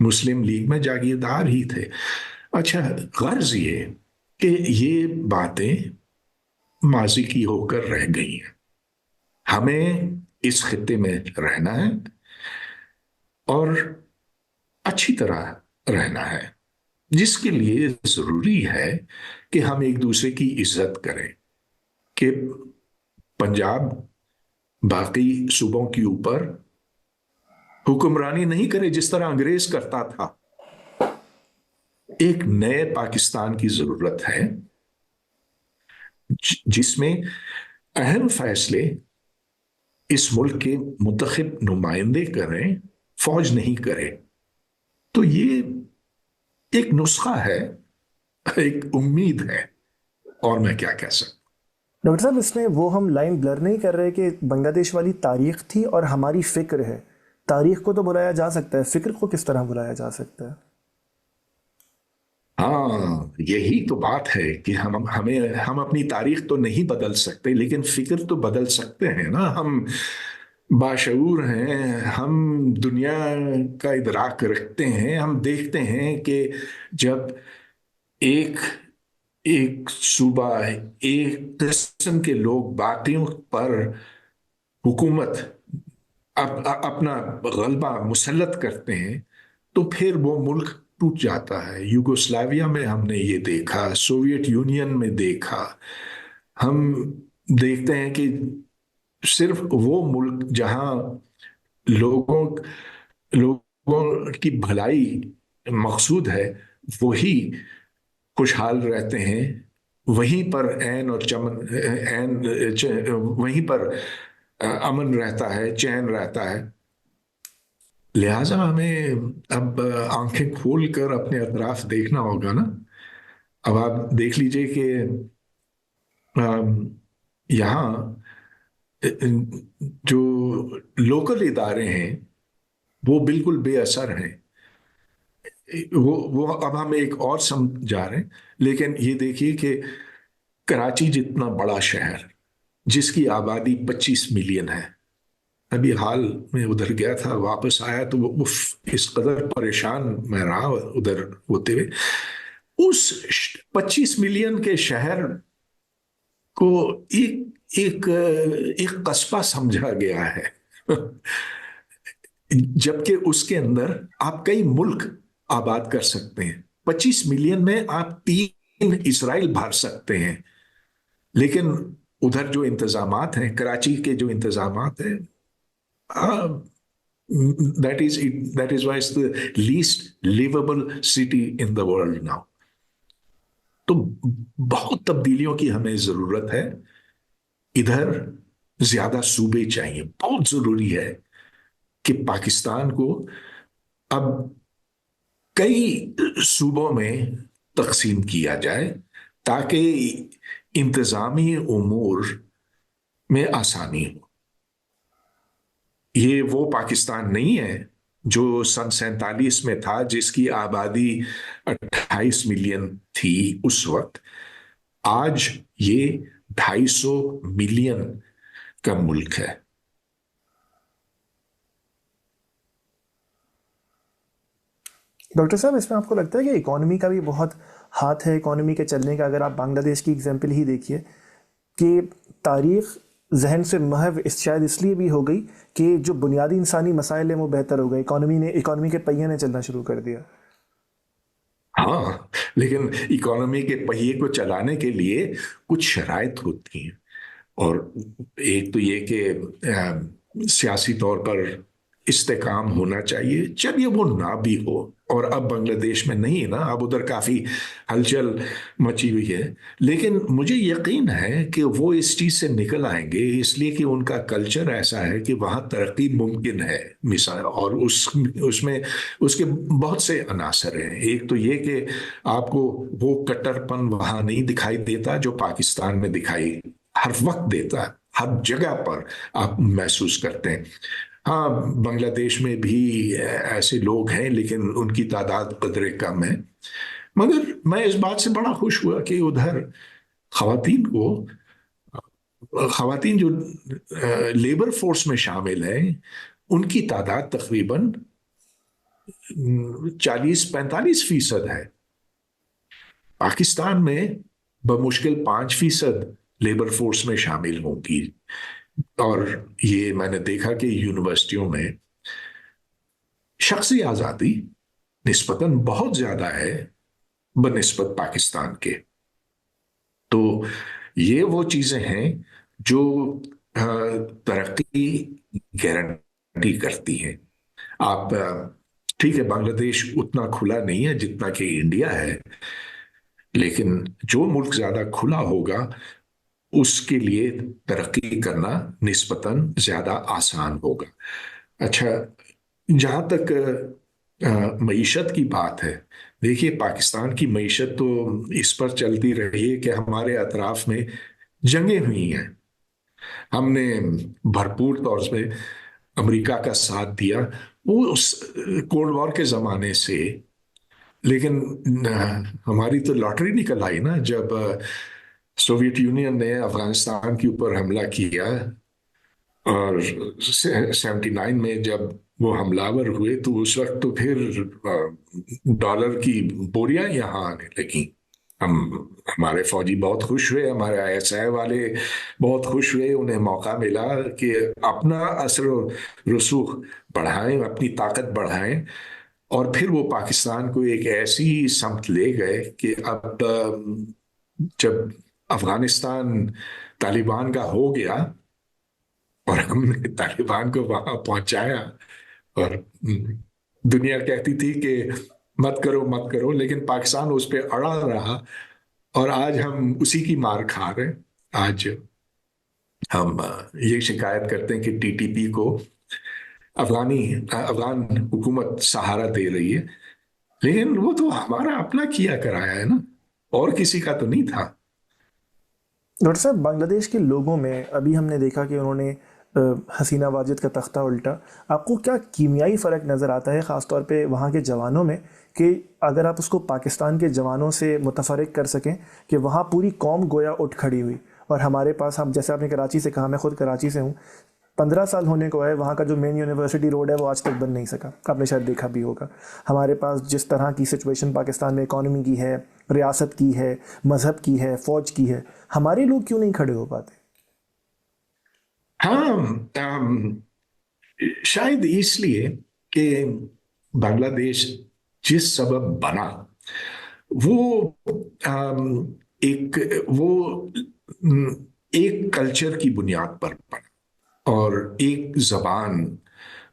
مسلم لیگ میں جاگیردار ہی تھے. اچھا، غرض یہ کہ یہ باتیں ماضی کی ہو کر رہ گئی ہیں. ہمیں اس خطے میں رہنا ہے اور اچھی طرح رہنا ہے، جس کے لیے ضروری ہے کہ ہم ایک دوسرے کی عزت کریں. کہ پنجاب باقی صوبوں کے اوپر حکمرانی نہیں کرے جس طرح انگریز کرتا تھا. ایک نئے پاکستان کی ضرورت ہے جس میں اہم فیصلے اس ملک کے منتخب نمائندے کریں، فوج نہیں کرے. تو یہ ایک نسخہ ہے، ایک امید ہے، اور میں کیا کہہ سکتا. ڈاکٹر صاحب اس میں وہ ہم لائن بلر نہیں کر رہے کہ بنگلہ دیش والی تاریخ تھی اور ہماری فکر ہے؟ تاریخ کو تو بلایا جا سکتا ہے، فکر کو کس طرح بلایا جا سکتا ہے؟ ہاں، یہی تو بات ہے کہ ہم اپنی تاریخ تو نہیں بدل سکتے، لیکن فکر تو بدل سکتے ہیں نا. ہم باشعور ہیں، ہم دنیا کا ادراک رکھتے ہیں. ہم دیکھتے ہیں کہ جب ایک ایک صوبہ، ایک قسم کے لوگ باقیوں پر حکومت اپنا غلبہ مسلط کرتے ہیں تو پھر وہ ملک ٹوٹ جاتا ہے. یوگوسلاویا میں ہم نے یہ دیکھا، سوویت یونین میں دیکھا. ہم دیکھتے ہیں کہ صرف وہ ملک جہاں لوگوں لوگوں کی بھلائی مقصود ہے وہی خوشحال رہتے ہیں. وہیں پر عین اور چمن وہیں پر امن رہتا ہے، چین رہتا ہے. لہذا ہمیں اب آنکھیں کھول کر اپنے اطراف دیکھنا ہوگا نا. اب آپ دیکھ لیجئے کہ یہاں جو لوکل ادارے ہیں وہ بالکل بے اثر ہیں. وہ اب ہم ایک اور سمجھا رہے ہیں. لیکن یہ دیکھیے کہ کراچی جتنا بڑا شہر جس کی آبادی 25 ملین ہے، ابھی حال میں ادھر گیا تھا، واپس آیا تو وہ اس قدر پریشان میں رہا ادھر ہوتے ہوئے. اس 25 ملین کے شہر کو ایک ایک قصبہ سمجھا گیا ہے، جبکہ اس کے اندر آپ کئی ملک آباد کر سکتے ہیں. 25 ملین میں آپ 3 اسرائیل بھر سکتے ہیں. لیکن ادھر جو انتظامات ہیں، کراچی کے جو انتظامات ہیں، that is why it's the least livable city in the world now. تو بہت تبدیلیوں کی ہمیں ضرورت ہے. ادھر زیادہ صوبے چاہیے. بہت ضروری ہے کہ پاکستان کو اب کئی صوبوں میں تقسیم کیا جائے تاکہ انتظامی امور میں آسانی ہو. یہ وہ پاکستان نہیں ہے جو سن 47 میں تھا، جس کی آبادی 28 ملین تھی اس وقت. آج یہ 250 ملین کا ملک ہے. ڈاکٹر صاحب اس میں آپ کو لگتا ہے کہ اکانومی کا بھی بہت ہاتھ ہے، اکانومی کے چلنے کا؟ اگر آپ بنگلہ دیش کی اگزامپل ہی دیکھیے کہ تاریخ ذہن سے محو شاید اس لیے بھی ہو گئی کہ جو بنیادی انسانی مسائل ہیں وہ بہتر ہو گئے، اکانومی کے پہیے نے چلنا شروع کر دیا. ہاں، لیکن اکانومی کے پہیے کو چلانے کے لیے کچھ شرائط ہوتی ہیں. اور ایک تو یہ کہ سیاسی طور پر استحکام ہونا چاہیے. چلیے وہ نہ بھی ہو، اور اب بنگلہ دیش میں نہیں ہے نا، اب ادھر کافی ہلچل مچی ہوئی ہے. لیکن مجھے یقین ہے کہ وہ اس چیز سے نکل آئیں گے، اس لیے کہ ان کا کلچر ایسا ہے کہ وہاں ترقی ممکن ہے. مثال اور اس میں اس کے بہت سے عناصر ہیں. ایک تو یہ کہ آپ کو وہ کٹر پن وہاں نہیں دکھائی دیتا جو پاکستان میں دکھائی ہر وقت دیتا ہے، ہر جگہ پر آپ محسوس کرتے ہیں. ہاں، بنگلہ دیش میں بھی ایسے لوگ ہیں لیکن ان کی تعداد قدرے کم ہے. مگر میں اس بات سے بڑا خوش ہوا کہ ادھر خواتین جو لیبر فورس میں شامل ہیں ان کی تعداد تقریباً 40-45% ہے. پاکستان میں بمشکل 5% لیبر فورس میں شامل ہوں گی. اور یہ میں نے دیکھا کہ یونیورسٹیوں میں شخصی آزادی نسبتاً بہت زیادہ ہے بنسبت پاکستان کے. تو یہ وہ چیزیں ہیں جو ترقی گارنٹی کرتی ہیں. آپ ٹھیک ہے بنگلہ دیش اتنا کھلا نہیں ہے جتنا کہ انڈیا ہے، لیکن جو ملک زیادہ کھلا ہوگا اس کے لیے ترقی کرنا نسبتاً زیادہ آسان ہوگا. اچھا، جہاں تک معیشت کی بات ہے، دیکھیے پاکستان کی معیشت تو اس پر چلتی رہی ہے کہ ہمارے اطراف میں جنگیں ہوئی ہیں. ہم نے بھرپور طور سے امریکہ کا ساتھ دیا وہ اس کولڈ وار کے زمانے سے. لیکن ہماری تو لاٹری نکل آئی نا جب سوویت یونین نے افغانستان کے اوپر حملہ کیا. اور 79 میں جب وہ حملہ ور ہوئے تو اس وقت تو پھر ڈالر کی بوریاں یہاں آنے لگیں. ہم ہمارے فوجی بہت خوش ہوئے، ہمارے ISI والے بہت خوش ہوئے، انہیں موقع ملا کہ اپنا اثر و رسوخ بڑھائیں، اپنی طاقت بڑھائیں. اور پھر وہ پاکستان کو ایک ایسی سمت لے گئے کہ اب جب افغانستان طالبان کا ہو گیا اور ہم نے طالبان کو وہاں پہنچایا، اور دنیا کہتی تھی کہ مت کرو مت کرو، لیکن پاکستان اس پہ اڑا رہا اور آج ہم اسی کی مار کھا رہے ہیں. آج ہم یہ شکایت کرتے ہیں کہ TTP کو افغان حکومت سہارا دے رہی ہے، لیکن وہ تو ہمارا اپنا کیا کرایا ہے نا، اور کسی کا تو نہیں تھا. ڈاکٹر صاحب، بنگلہ دیش کے لوگوں میں ابھی ہم نے دیکھا کہ انہوں نے حسینہ واجد کا تختہ الٹا. آپ کو کیا کیمیائی فرق نظر آتا ہے خاص طور پہ وہاں کے جوانوں میں، کہ اگر آپ اس کو پاکستان کے جوانوں سے متفرق کر سکیں کہ وہاں پوری قوم گویا اٹھ کھڑی ہوئی، اور ہمارے پاس، ہم جیسے آپ نے کراچی سے کہا، میں خود کراچی سے ہوں، 15 سال ہونے کو ہے، وہاں کا جو مین یونیورسٹی روڈ ہے وہ آج تک بن نہیں سکا. آپ نے شاید دیکھا بھی ہوگا. ہمارے پاس جس طرح کی سچویشن پاکستان میں اکانومی کی ہے، ریاست کی ہے، مذہب کی ہے، فوج کی ہے، ہمارے لوگ کیوں نہیں کھڑے ہو پاتے؟ ہاں، شاید اس لیے کہ بنگلہ دیش جس سبب بنا وہ ایک وہ ایک کلچر کی بنیاد پر بنا، اور ایک زبان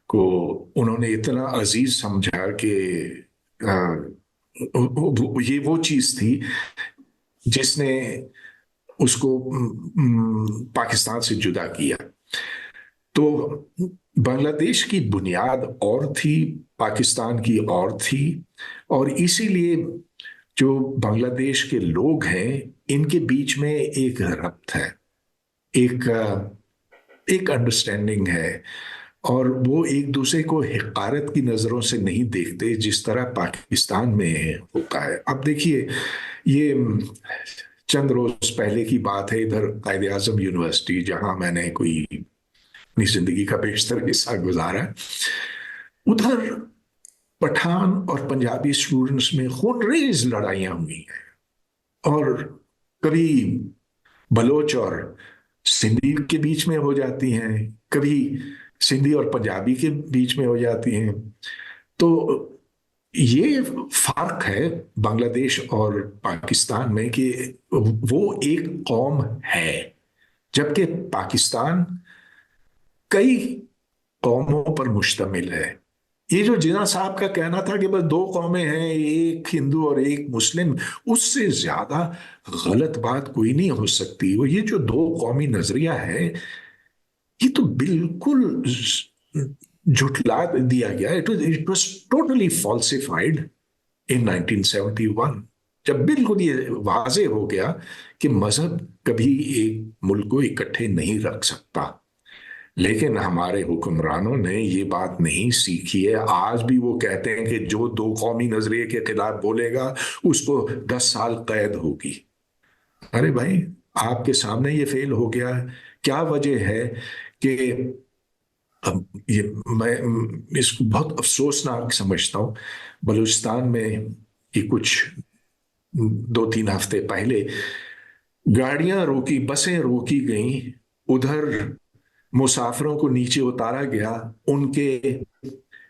کو انہوں نے اتنا عزیز سمجھا کہ یہ وہ چیز تھی جس نے اس کو پاکستان سے جدا کیا. تو بنگلہ دیش کی بنیاد اور تھی، پاکستان کی اور تھی، اور اسی لیے جو بنگلہ دیش کے لوگ ہیں ان کے بیچ میں ایک ربط ہے، ایک ایک انڈرسٹینڈنگ ہے، اور وہ ایک دوسرے کو حقارت کی نظروں سے نہیں دیکھتے جس طرح پاکستان میں ہوتا ہے. اب دیکھیے، یہ چند روز پہلے کی بات ہے، ادھر قائد اعظم یونیورسٹی جہاں میں نے کوئی اپنی زندگی کا بیشتر حصہ گزارا، ادھر پٹھان اور پنجابی اسٹوڈنٹس میں خون ریز لڑائیاں ہوئی ہیں. اور کبھی بلوچ اور سندھی کے بیچ میں ہو جاتی ہیں، کبھی سندھی اور پنجابی کے بیچ میں ہو جاتی ہیں. تو یہ فرق ہے بنگلہ دیش اور پاکستان میں کہ وہ ایک قوم ہے، جبکہ پاکستان کئی قوموں پر مشتمل ہے. یہ جو جناح صاحب کا کہنا تھا کہ بس 2 قومیں ہیں، ایک ہندو اور ایک مسلم، اس سے زیادہ غلط بات کوئی نہیں ہو سکتی. وہ یہ جو 2 قومی نظریہ ہے یہ تو بالکل جھٹلا دیا گیا. اٹ واز ٹوٹلی فالسیفائڈ ان 1971، جب بالکل یہ واضح ہو گیا کہ مذہب کبھی ایک ملک کو اکٹھے نہیں رکھ سکتا. لیکن ہمارے حکمرانوں نے یہ بات نہیں سیکھی ہے. آج بھی وہ کہتے ہیں کہ جو 2 قومی نظریے کے خلاف بولے گا اس کو 10 سال قید ہوگی. ارے بھائی، آپ کے سامنے یہ فیل ہو گیا. کیا وجہ ہے کہ اب یہ میں اس کو بہت افسوسناک سمجھتا ہوں. بلوچستان میں یہ کچھ 2-3 ہفتے پہلے گاڑیاں روکی، بسیں روکی گئیں، ادھر مسافروں کو نیچے اتارا گیا، ان کے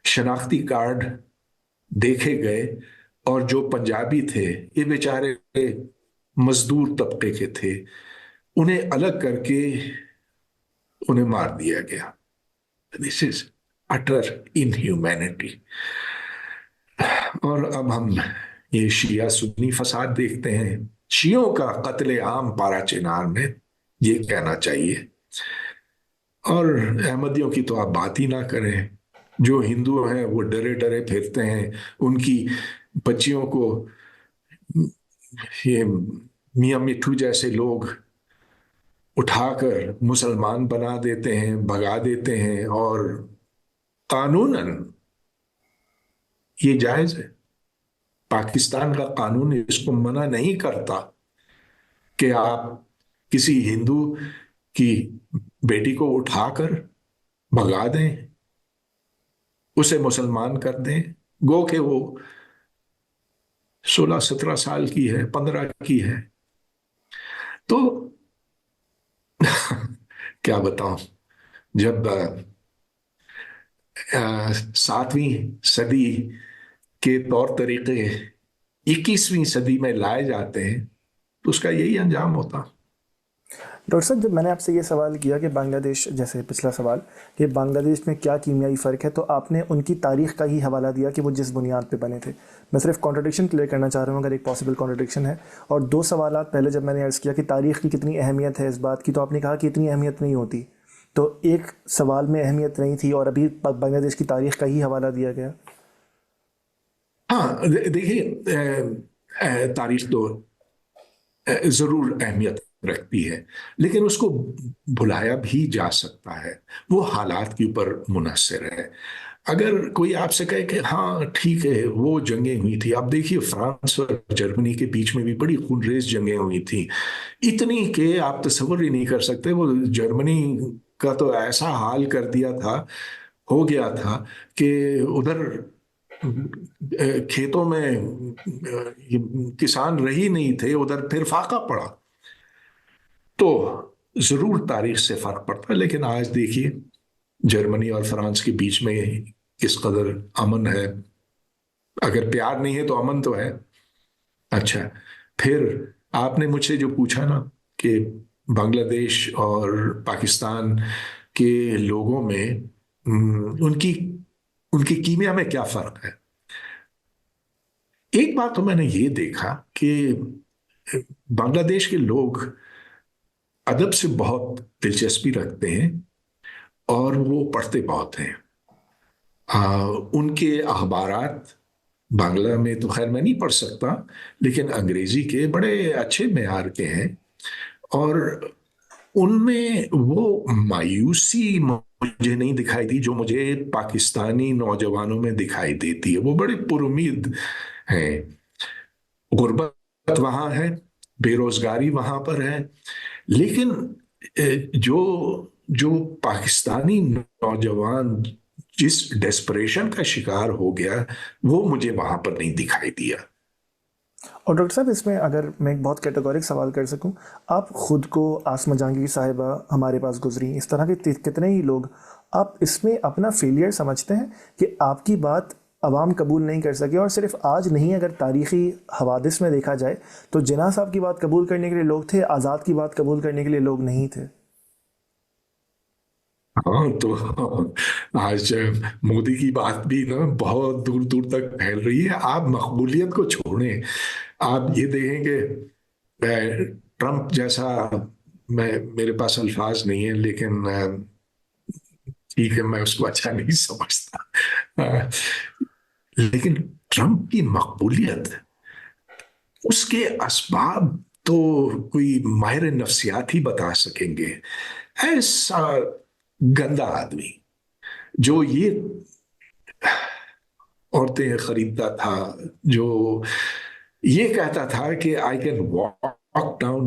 شناختی کارڈ دیکھے گئے، اور جو پنجابی تھے، یہ بیچارے مزدور طبقے کے تھے، انہیں الگ کر کے انہیں مار دیا گیا. دس از اٹر انہیومینٹی. اور اب ہم یہ شیعہ سنی فساد دیکھتے ہیں. شیعوں کا قتل عام پارا چنار میں، یہ کہنا چاہیے. اور احمدیوں کی تو آپ بات ہی نہ کریں. جو ہندو ہیں وہ ڈرے ڈرے پھرتے ہیں، ان کی بچیوں کو یہ میاں مٹھو جیسے لوگ اٹھا کر مسلمان بنا دیتے ہیں، بھگا دیتے ہیں، اور قانوناً یہ جائز ہے. پاکستان کا قانون اس کو منع نہیں کرتا کہ آپ کسی ہندو کی بیٹی کو اٹھا کر بھگا دیں، اسے مسلمان کر دیں، گو کہ وہ 16-17 سال کی ہے، 15 کی ہے. تو کیا بتاؤں. جب 7ویں صدی کے طور طریقے 21ویں صدی میں لائے جاتے ہیں تو اس کا یہی انجام ہوتا. ڈاکٹر صاحب، جب میں نے آپ سے یہ سوال کیا کہ بنگلہ دیش، جیسے پچھلا سوال کہ بنگلہ دیش میں کیا کیمیائی فرق ہے، تو آپ نے ان کی تاریخ کا ہی حوالہ دیا کہ وہ جس بنیاد پہ بنے تھے. میں صرف کانٹرڈکشن کلیئر کرنا چاہ رہا ہوں، اگر ایک پاسبل کانٹرڈکشن ہے. اور 2 سوالات پہلے جب میں نے عرض کیا کہ تاریخ کی کتنی اہمیت ہے اس بات کی، تو آپ نے کہا کہ اتنی اہمیت نہیں ہوتی. تو ایک سوال میں اہمیت نہیں تھی اور ابھی بنگلہ دیش کی تاریخ کا ہی حوالہ دیا گیا. ہاں دیکھیے، تاریخ تو ضرور اہمیت رکھتی ہے، لیکن اس کو بھلایا بھی جا سکتا ہے. وہ حالات کے اوپر منحصر ہے. اگر کوئی آپ سے کہے کہ ہاں ٹھیک ہے وہ جنگیں ہوئی تھی، آپ دیکھیے فرانس اور جرمنی کے بیچ میں بھی بڑی خونریز جنگیں ہوئی تھیں، اتنی کہ آپ تصور ہی نہیں کر سکتے. وہ جرمنی کا تو ایسا حال کر دیا تھا، ہو گیا تھا کہ ادھر کھیتوں میں کسان رہی نہیں تھے، ادھر پھر فاقہ پڑا. تو ضرور تاریخ سے فرق پڑتا ہے. لیکن آج دیکھیے جرمنی اور فرانس کے بیچ میں کس قدر امن ہے. اگر پیار نہیں ہے تو امن تو ہے. اچھا، پھر آپ نے مجھ سے جو پوچھا نا کہ بنگلہ دیش اور پاکستان کے لوگوں میں ان کی کیمیا میں کیا فرق ہے. ایک بات تو میں نے یہ دیکھا کہ بنگلہ دیش کے لوگ ادب سے بہت دلچسپی رکھتے ہیں اور وہ پڑھتے بہت ہیں. ان کے اخبارات بنگلہ میں تو خیر میں نہیں پڑھ سکتا، لیکن انگریزی کے بڑے اچھے معیار کے ہیں. اور ان میں وہ مایوسی مجھے نہیں دکھائی دی جو مجھے پاکستانی نوجوانوں میں دکھائی دیتی ہے. وہ بڑے پر امید ہیں. غربت وہاں ہے، بے روزگاری وہاں پر ہے، لیکن جو جو پاکستانی نوجوان جس ڈیسپریشن کا شکار ہو گیا، وہ مجھے وہاں پر نہیں دکھائی دیا. اور ڈاکٹر صاحب، اس میں اگر میں ایک بہت کیٹیگورک سوال کر سکوں، آپ خود کو آسما جہانگیر صاحبہ ہمارے پاس گزری، اس طرح کے کتنے ہی لوگ، آپ اس میں اپنا فیلئر سمجھتے ہیں کہ آپ کی بات عوام قبول نہیں کر سکے؟ اور صرف آج نہیں، اگر تاریخی حوادث میں دیکھا جائے تو جناح صاحب کی بات قبول کرنے کے لیے لوگ تھے، آزاد کی بات قبول کرنے کے لیے لوگ نہیں تھے. ہاں تو آج مودی کی بات بھی نا بہت دور دور تک پھیل رہی ہے. آپ مقبولیت کو چھوڑیں، آپ یہ دیکھیں کہ ٹرمپ جیسا، میرے پاس الفاظ نہیں ہے لیکن ٹھیک ہے میں اس کو اچھا نہیں سمجھتا، لیکن ٹرمپ کی مقبولیت، اس کے اسباب تو کوئی ماہر نفسیات ہی بتا سکیں گے. ایسا گندا آدمی جو یہ عورتیں خریدتا تھا، جو یہ کہتا تھا کہ I can walk down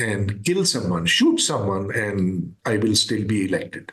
and kill someone, shoot someone, and I will still be elected.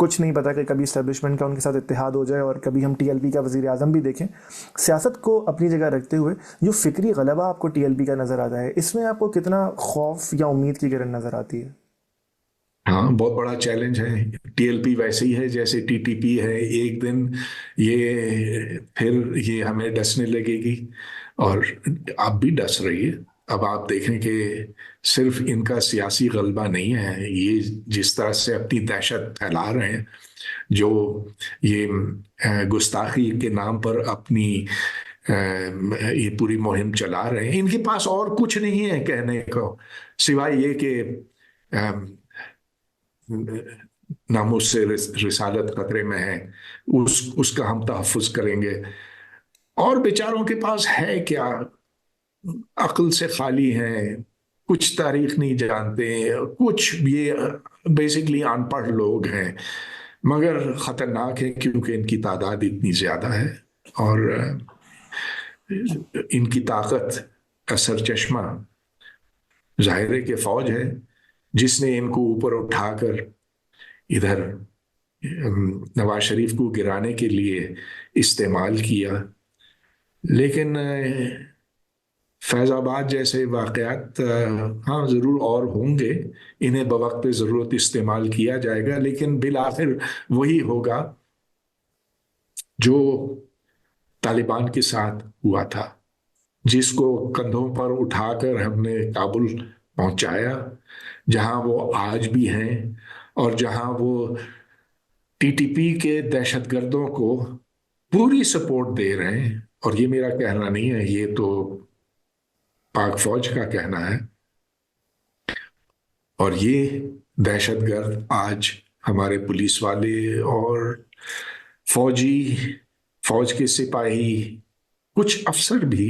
کچھ نہیں پتا کہ کبھی اسٹیبلشمنٹ کا ان کے ساتھ اتحاد ہو جائے اور کبھی ہم ٹی ایل پی کا وزیر اعظم بھی دیکھیں. سیاست کو اپنی جگہ رکھتے ہوئے جو فکری غلبہ آپ کو ٹی ایل پی کا نظر آتا ہے، اس میں آپ کو کتنا خوف یا امید کی کرن نظر آتی ہے؟ ہاں، بہت بڑا چیلنج ہے. ٹی ایل پی ویسے ہی ہے جیسے ٹی ٹی پی ہے. ایک دن پھر یہ ہمیں ڈسنے لگے گی، اور اب بھی ڈس رہی ہے. اب آپ دیکھیں کہ صرف ان کا سیاسی غلبہ نہیں ہے، یہ جس طرح سے اپنی دہشت پھیلا رہے ہیں، جو یہ گستاخی کے نام پر اپنی یہ پوری مہم چلا رہے ہیں. ان کے پاس اور کچھ نہیں ہے کہنے کو سوائے یہ کہ ناموس سے رسالت خطرے میں ہے، اس کا ہم تحفظ کریں گے. اور بیچاروں کے پاس ہے کیا؟ عقل سے خالی ہیں، کچھ تاریخ نہیں جانتے، کچھ یہ بیسکلی ان پڑھ لوگ ہیں، مگر خطرناک ہے کیونکہ ان کی تعداد اتنی زیادہ ہے اور ان کی طاقت کا سرچشمہ ظاہر ہے کہ فوج ہے، جس نے ان کو اوپر اٹھا کر ادھر نواز شریف کو گرانے کے لیے استعمال کیا. لیکن فیض آباد جیسے واقعات ہاں ضرور اور ہوں گے، انہیں بوقت پہ ضرورت استعمال کیا جائے گا، لیکن بالآخر وہی ہوگا جو طالبان کے ساتھ ہوا تھا، جس کو کندھوں پر اٹھا کر ہم نے کابل پہنچایا، جہاں وہ آج بھی ہیں اور جہاں وہ ٹی ٹی پی کے دہشت گردوں کو پوری سپورٹ دے رہے ہیں. اور یہ میرا کہنا نہیں ہے، یہ تو پاک فوج کا کہنا ہے. اور یہ دہشت گرد آج ہمارے پولیس والے اور فوج کے سپاہی، کچھ افسر بھی،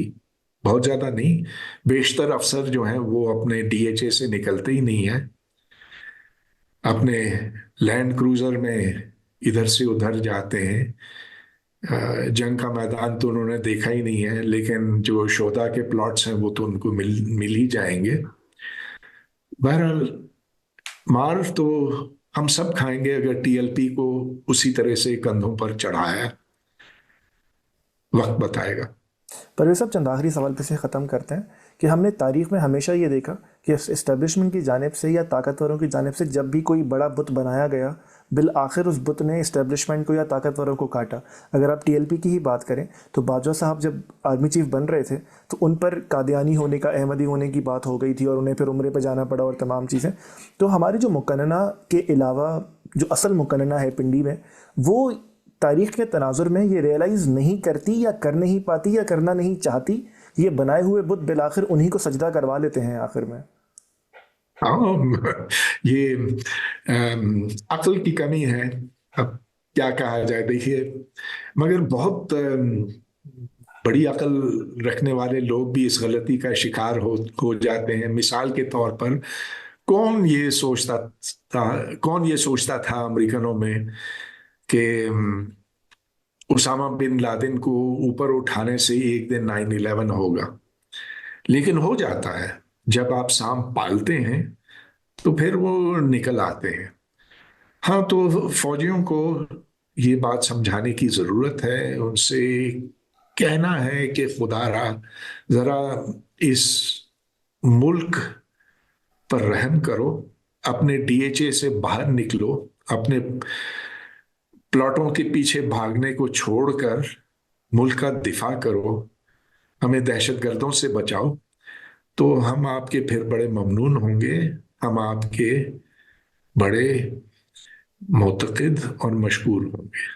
بہت زیادہ نہیں، بیشتر افسر جو ہیں وہ اپنے ڈی ایچ اے سے نکلتے ہی نہیں ہیں، اپنے لینڈ کروزر میں ادھر سے ادھر جاتے ہیں. جنگ کا میدان تو انہوں نے دیکھا ہی نہیں ہے، لیکن جو شہداء کے پلاٹس ہیں وہ تو ان کو مل ہی جائیں گے. بہرحال مار تو ہم سب کھائیں گے اگر ٹی ایل پی کو اسی طرح سے کندھوں پر چڑھایا. وقت بتائے گا. پرویز صاحب، چند آخری سوال پہ سے ختم کرتے ہیں کہ ہم نے تاریخ میں ہمیشہ یہ دیکھا کہ اسٹیبلشمنٹ کی جانب سے یا طاقتوروں کی جانب سے جب بھی کوئی بڑا بت بنایا گیا، بالآخر اس بت نے اسٹیبلشمنٹ کو یا طاقتوروں کو کاٹا. اگر آپ ٹی ایل پی کی ہی بات کریں تو باجوہ صاحب جب آرمی چیف بن رہے تھے تو ان پر قادیانی ہونے کا، احمدی ہونے کی بات ہو گئی تھی، اور انہیں پھر عمرے پہ جانا پڑا اور تمام چیزیں. تو ہماری جو مقننہ کے علاوہ جو اصل مقننہ ہے پنڈی میں، وہ تاریخ کے تناظر میں یہ ریئلائز نہیں کرتی یا کر نہیں پاتی یا کرنا نہیں چاہتی. یہ بنائے ہوئے بت بالآخر انہی کو سجدہ کروا لیتے ہیں آخر میں. ہاں، یہ عقل کی کمی ہے، اب کیا کہا جائے. دیکھیے، مگر بہت بڑی عقل رکھنے والے لوگ بھی اس غلطی کا شکار ہو جاتے ہیں. مثال کے طور پر کون یہ سوچتا تھا امریکنوں میں کہ اسامہ بن لادن کو اوپر اٹھانے سے ایک دن 9/11 ہوگا. لیکن ہو جاتا ہے. جب آپ سانپ پالتے ہیں تو پھر وہ نکل آتے ہیں. ہاں، تو فوجیوں کو یہ بات سمجھانے کی ضرورت ہے، ان سے کہنا ہے کہ خدا را ذرا اس ملک پر رحم کرو، اپنے ڈی ایچ اے سے باہر نکلو، اپنے پلاٹوں کے پیچھے بھاگنے کو چھوڑ کر ملک کا دفاع کرو، ہمیں دہشت گردوں سے بچاؤ. تو ہم آپ کے پھر بڑے ممنون ہوں گے، ہم آپ کے بڑے معتقد اور مشکور ہوں گے.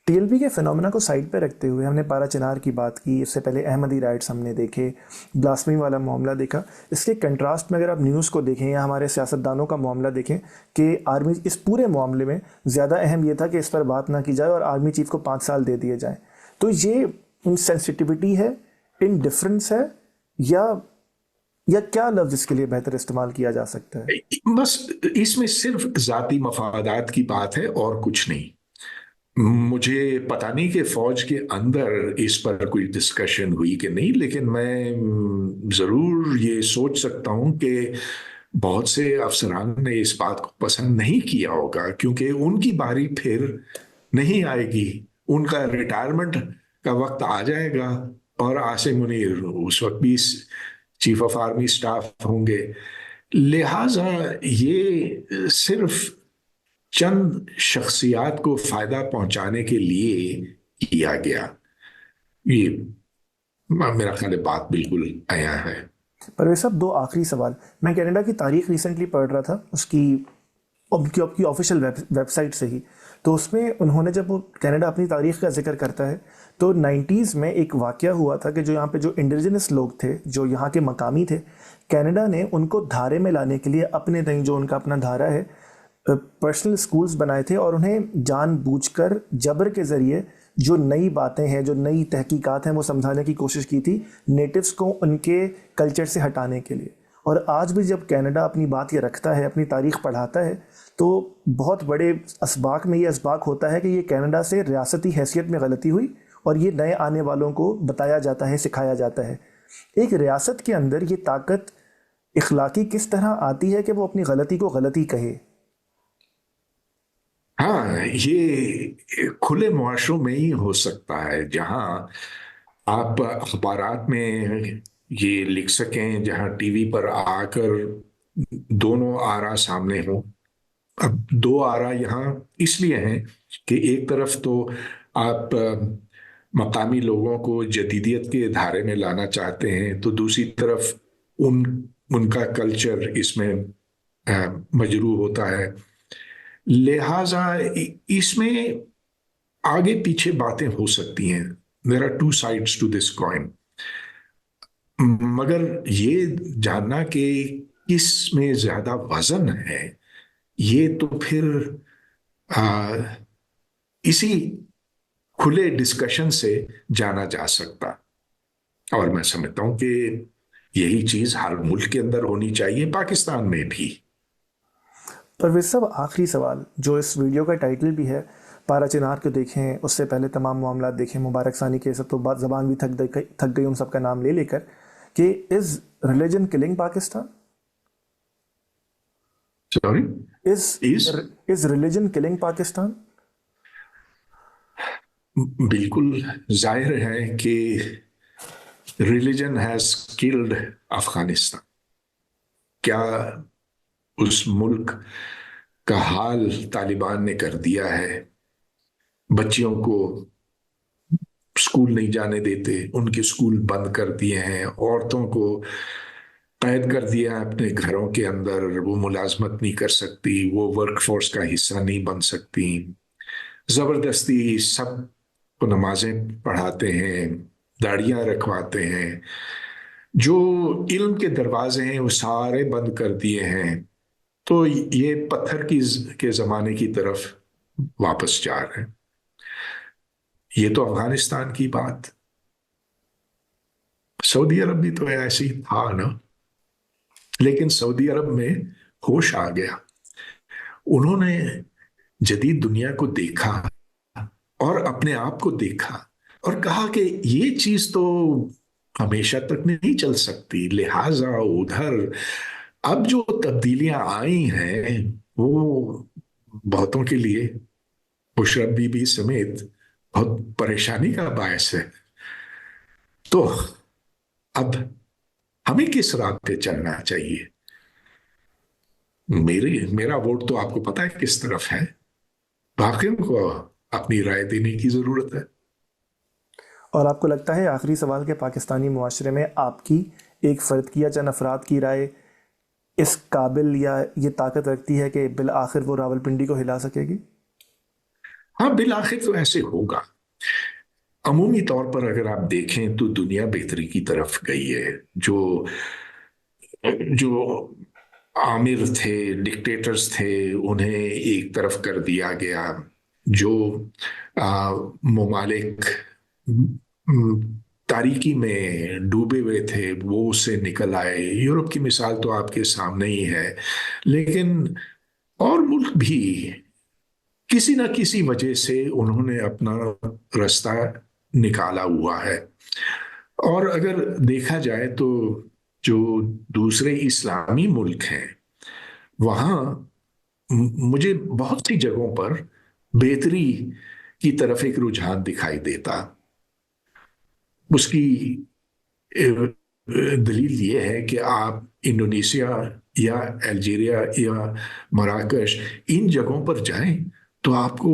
ٹی ایل پی کے فنومنا کو سائڈ پہ رکھتے ہوئے ہم نے پارا چنار کی بات کی، اس سے پہلے احمدی رائٹس ہم نے دیکھے، بلاسفمی والا معاملہ دیکھا. اس کے کنٹراسٹ میں اگر آپ نیوز کو دیکھیں یا ہمارے سیاستدانوں کا معاملہ دیکھیں کہ آرمی اس پورے معاملے میں زیادہ اہم یہ تھا کہ اس پر بات نہ کی جائے اور آرمی چیف کو 5 سال دے دیے جائیں. تو یہ انسینسٹیوٹی ہے، انڈیفرنس ہے، یا کیا لفظ اس کے لیے بہتر استعمال کیا جا سکتا ہے؟ بس اس میں صرف ذاتی مفادات کی بات ہے اور کچھ نہیں. مجھے پتہ نہیں کہ فوج کے اندر اس پر کوئی ڈسکشن ہوئی کہ نہیں، لیکن میں ضرور یہ سوچ سکتا ہوں کہ بہت سے افسران نے اس بات کو پسند نہیں کیا ہوگا کیونکہ ان کی باری پھر نہیں آئے گی، ان کا ریٹائرمنٹ کا وقت آ جائے گا، اور عاصم منیر اس وقت بھی چیف آف آرمی سٹاف ہوں گے۔ لہذا یہ صرف چند شخصیات کو فائدہ پہنچانے کے لیے کیا گیا، یہ میرا خیال ہے بات بالکل عیاں ہے۔ پرویز صاحب، دو آخری سوال۔ میں کینیڈا کی تاریخ ریسنٹلی پڑھ رہا تھا، اس کی آپ کی آفیشیل ویب سائٹ سے ہی، تو اس میں انہوں نے جب وہ کینیڈا اپنی تاریخ کا ذکر کرتا ہے تو 90s میں ایک واقعہ ہوا تھا کہ جو یہاں پہ جو انڈیجنس لوگ تھے، جو یہاں کے مقامی تھے، کینیڈا نے ان کو دھارے میں لانے کے لیے اپنے تئیں جو ان کا اپنا دھارا ہے پرسنل سکولز بنائے تھے، اور انہیں جان بوجھ کر جبر کے ذریعے جو نئی باتیں ہیں، جو نئی تحقیقات ہیں، وہ سمجھانے کی کوشش کی تھی نیٹیوز کو ان کے کلچر سے ہٹانے کے لیے۔ اور آج بھی جب کینیڈا اپنی بات یہ رکھتا ہے، اپنی تاریخ پڑھاتا ہے، تو بہت بڑے اسباق میں یہ اسباق ہوتا ہے کہ یہ کینیڈا سے ریاستی حیثیت میں غلطی ہوئی، اور یہ نئے آنے والوں کو بتایا جاتا ہے، سکھایا جاتا ہے۔ ایک ریاست کے اندر یہ طاقت اخلاقی کس طرح آتی ہے کہ وہ اپنی غلطی کو غلطی کہے؟ ہاں، یہ کھلے معاشروں میں ہی ہو سکتا ہے، جہاں آپ اخبارات میں یہ لکھ سکیں، جہاں ٹی وی پر آ کر دونوں آرا سامنے ہوں۔ اب دو آرا یہاں اس لیے ہیں کہ ایک طرف تو آپ مقامی لوگوں کو جدیدیت کے دھارے میں لانا چاہتے ہیں، تو دوسری طرف ان ان کا کلچر اس میں مجروح ہوتا ہے۔ لہذا اس میں آگے پیچھے باتیں ہو سکتی ہیں، there are two sides to this coin, مگر یہ جاننا کہ کس میں زیادہ وزن ہے، یہ تو پھر آ، اسی کھلے ڈسکشن سے جانا جا سکتا، اور میں سمجھتا ہوں کہ یہی چیز ہر ملک کے اندر ہونی چاہیے، پاکستان میں بھی۔ پرویز صاحب، آخری سوال، جو اس ویڈیو کا ٹائٹل بھی ہے پارا چنار کو دیکھیں، اس سے پہلے تمام معاملات دیکھیں، مبارک ثانی کے سب، تو بات زبان بھی تھک گئی ان سب کا نام لے لے کر، کہ is religion killing Pakistan? Sorry, is is is religion killing Pakistan? بالکل ظاہر ہے کہ ریلیجن ہیز کلڈ افغانستان۔ کیا اس ملک کا حال طالبان نے کر دیا ہے؟ بچیوں کو اسکول نہیں جانے دیتے، ان کے اسکول بند کر دیے ہیں، عورتوں کو قید کر دیا ہے اپنے گھروں کے اندر، وہ ملازمت نہیں کر سکتی، وہ ورک فورس کا حصہ نہیں بن سکتی، زبردستی سب کو نمازیں پڑھاتے ہیں، داڑیاں رکھواتے ہیں، جو علم کے دروازے ہیں وہ سارے بند کر دیے ہیں۔ تو یہ پتھر کے زمانے کی طرف واپس جا رہے ہیں۔ یہ تو افغانستان کی بات، سعودی عرب بھی تو ایسے ہی تھا نا، لیکن سعودی عرب میں ہوش آ گیا، انہوں نے جدید دنیا کو دیکھا اور اپنے آپ کو دیکھا اور کہا کہ یہ چیز تو ہمیشہ تک نہیں چل سکتی، لہذا ادھر اب جو تبدیلیاں آئی ہیں وہ بہتوں کے لیے، بشرا بی بی سمیت، بہت پریشانی کا باعث ہے۔ تو اب ہمیں کس راہ پہ چلنا چاہیے؟ میرا ووٹ تو آپ کو پتا ہے کس طرف ہے، باقیوں کو اپنی رائے دینے کی ضرورت ہے۔ اور آپ کو لگتا ہے، آخری سوال، کہ پاکستانی معاشرے میں آپ کی ایک فرد کی یا چند افراد کی رائے اس قابل یا یہ طاقت رکھتی ہے کہ بالآخر وہ راولپنڈی کو ہلا سکے گی؟ ہاں، بالآخر تو ایسے ہوگا۔ عمومی طور پر اگر آپ دیکھیں تو دنیا بہتری کی طرف گئی ہے۔ جو جو آمر تھے، ڈکٹیٹرز تھے، انہیں ایک طرف کر دیا گیا۔ جو ممالک تاریکی میں ڈوبے ہوئے تھے وہ اس سے نکل آئے۔ یورپ کی مثال تو آپ کے سامنے ہی ہے، لیکن اور ملک بھی کسی نہ کسی وجہ سے انہوں نے اپنا راستہ نکالا ہوا ہے۔ اور اگر دیکھا جائے تو جو دوسرے اسلامی ملک ہیں وہاں مجھے بہت سی جگہوں پر بہتری کی طرف ایک رجحان دکھائی دیتا. اس کی دلیل یہ ہے کہ آپ انڈونیشیا یا الجیریا یا مراکش ان جگہوں پر جائیں تو آپ کو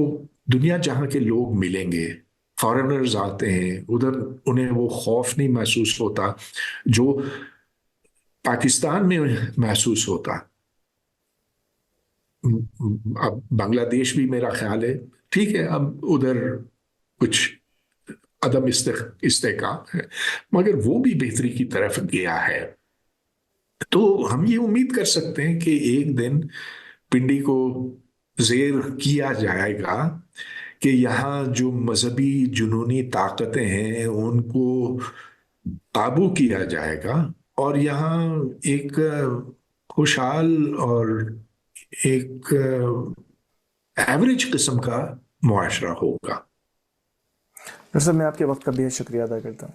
دنیا جہاں کے لوگ ملیں گے. فارنرز آتے ہیں ادھر، انہیں وہ خوف نہیں محسوس ہوتا جو پاکستان میں محسوس ہوتا. اب بنگلہ دیش بھی میرا خیال ہے ٹھیک ہے، اب ادھر کچھ عدم استحکام ہے، مگر وہ بھی بہتری کی طرف گیا ہے. تو ہم یہ امید کر سکتے ہیں کہ ایک دن پنڈی کو زیر کیا جائے گا کہ یہاں جو مذہبی جنونی طاقتیں ہیں ان کو قابو کیا جائے گا، اور یہاں ایک خوشحال اور ایک ایوریج قسم کا معاشرہ ہوگا. ڈاکٹر صاحب میں آپ کے وقت کا بے حد شکریہ ادا کرتا ہوں.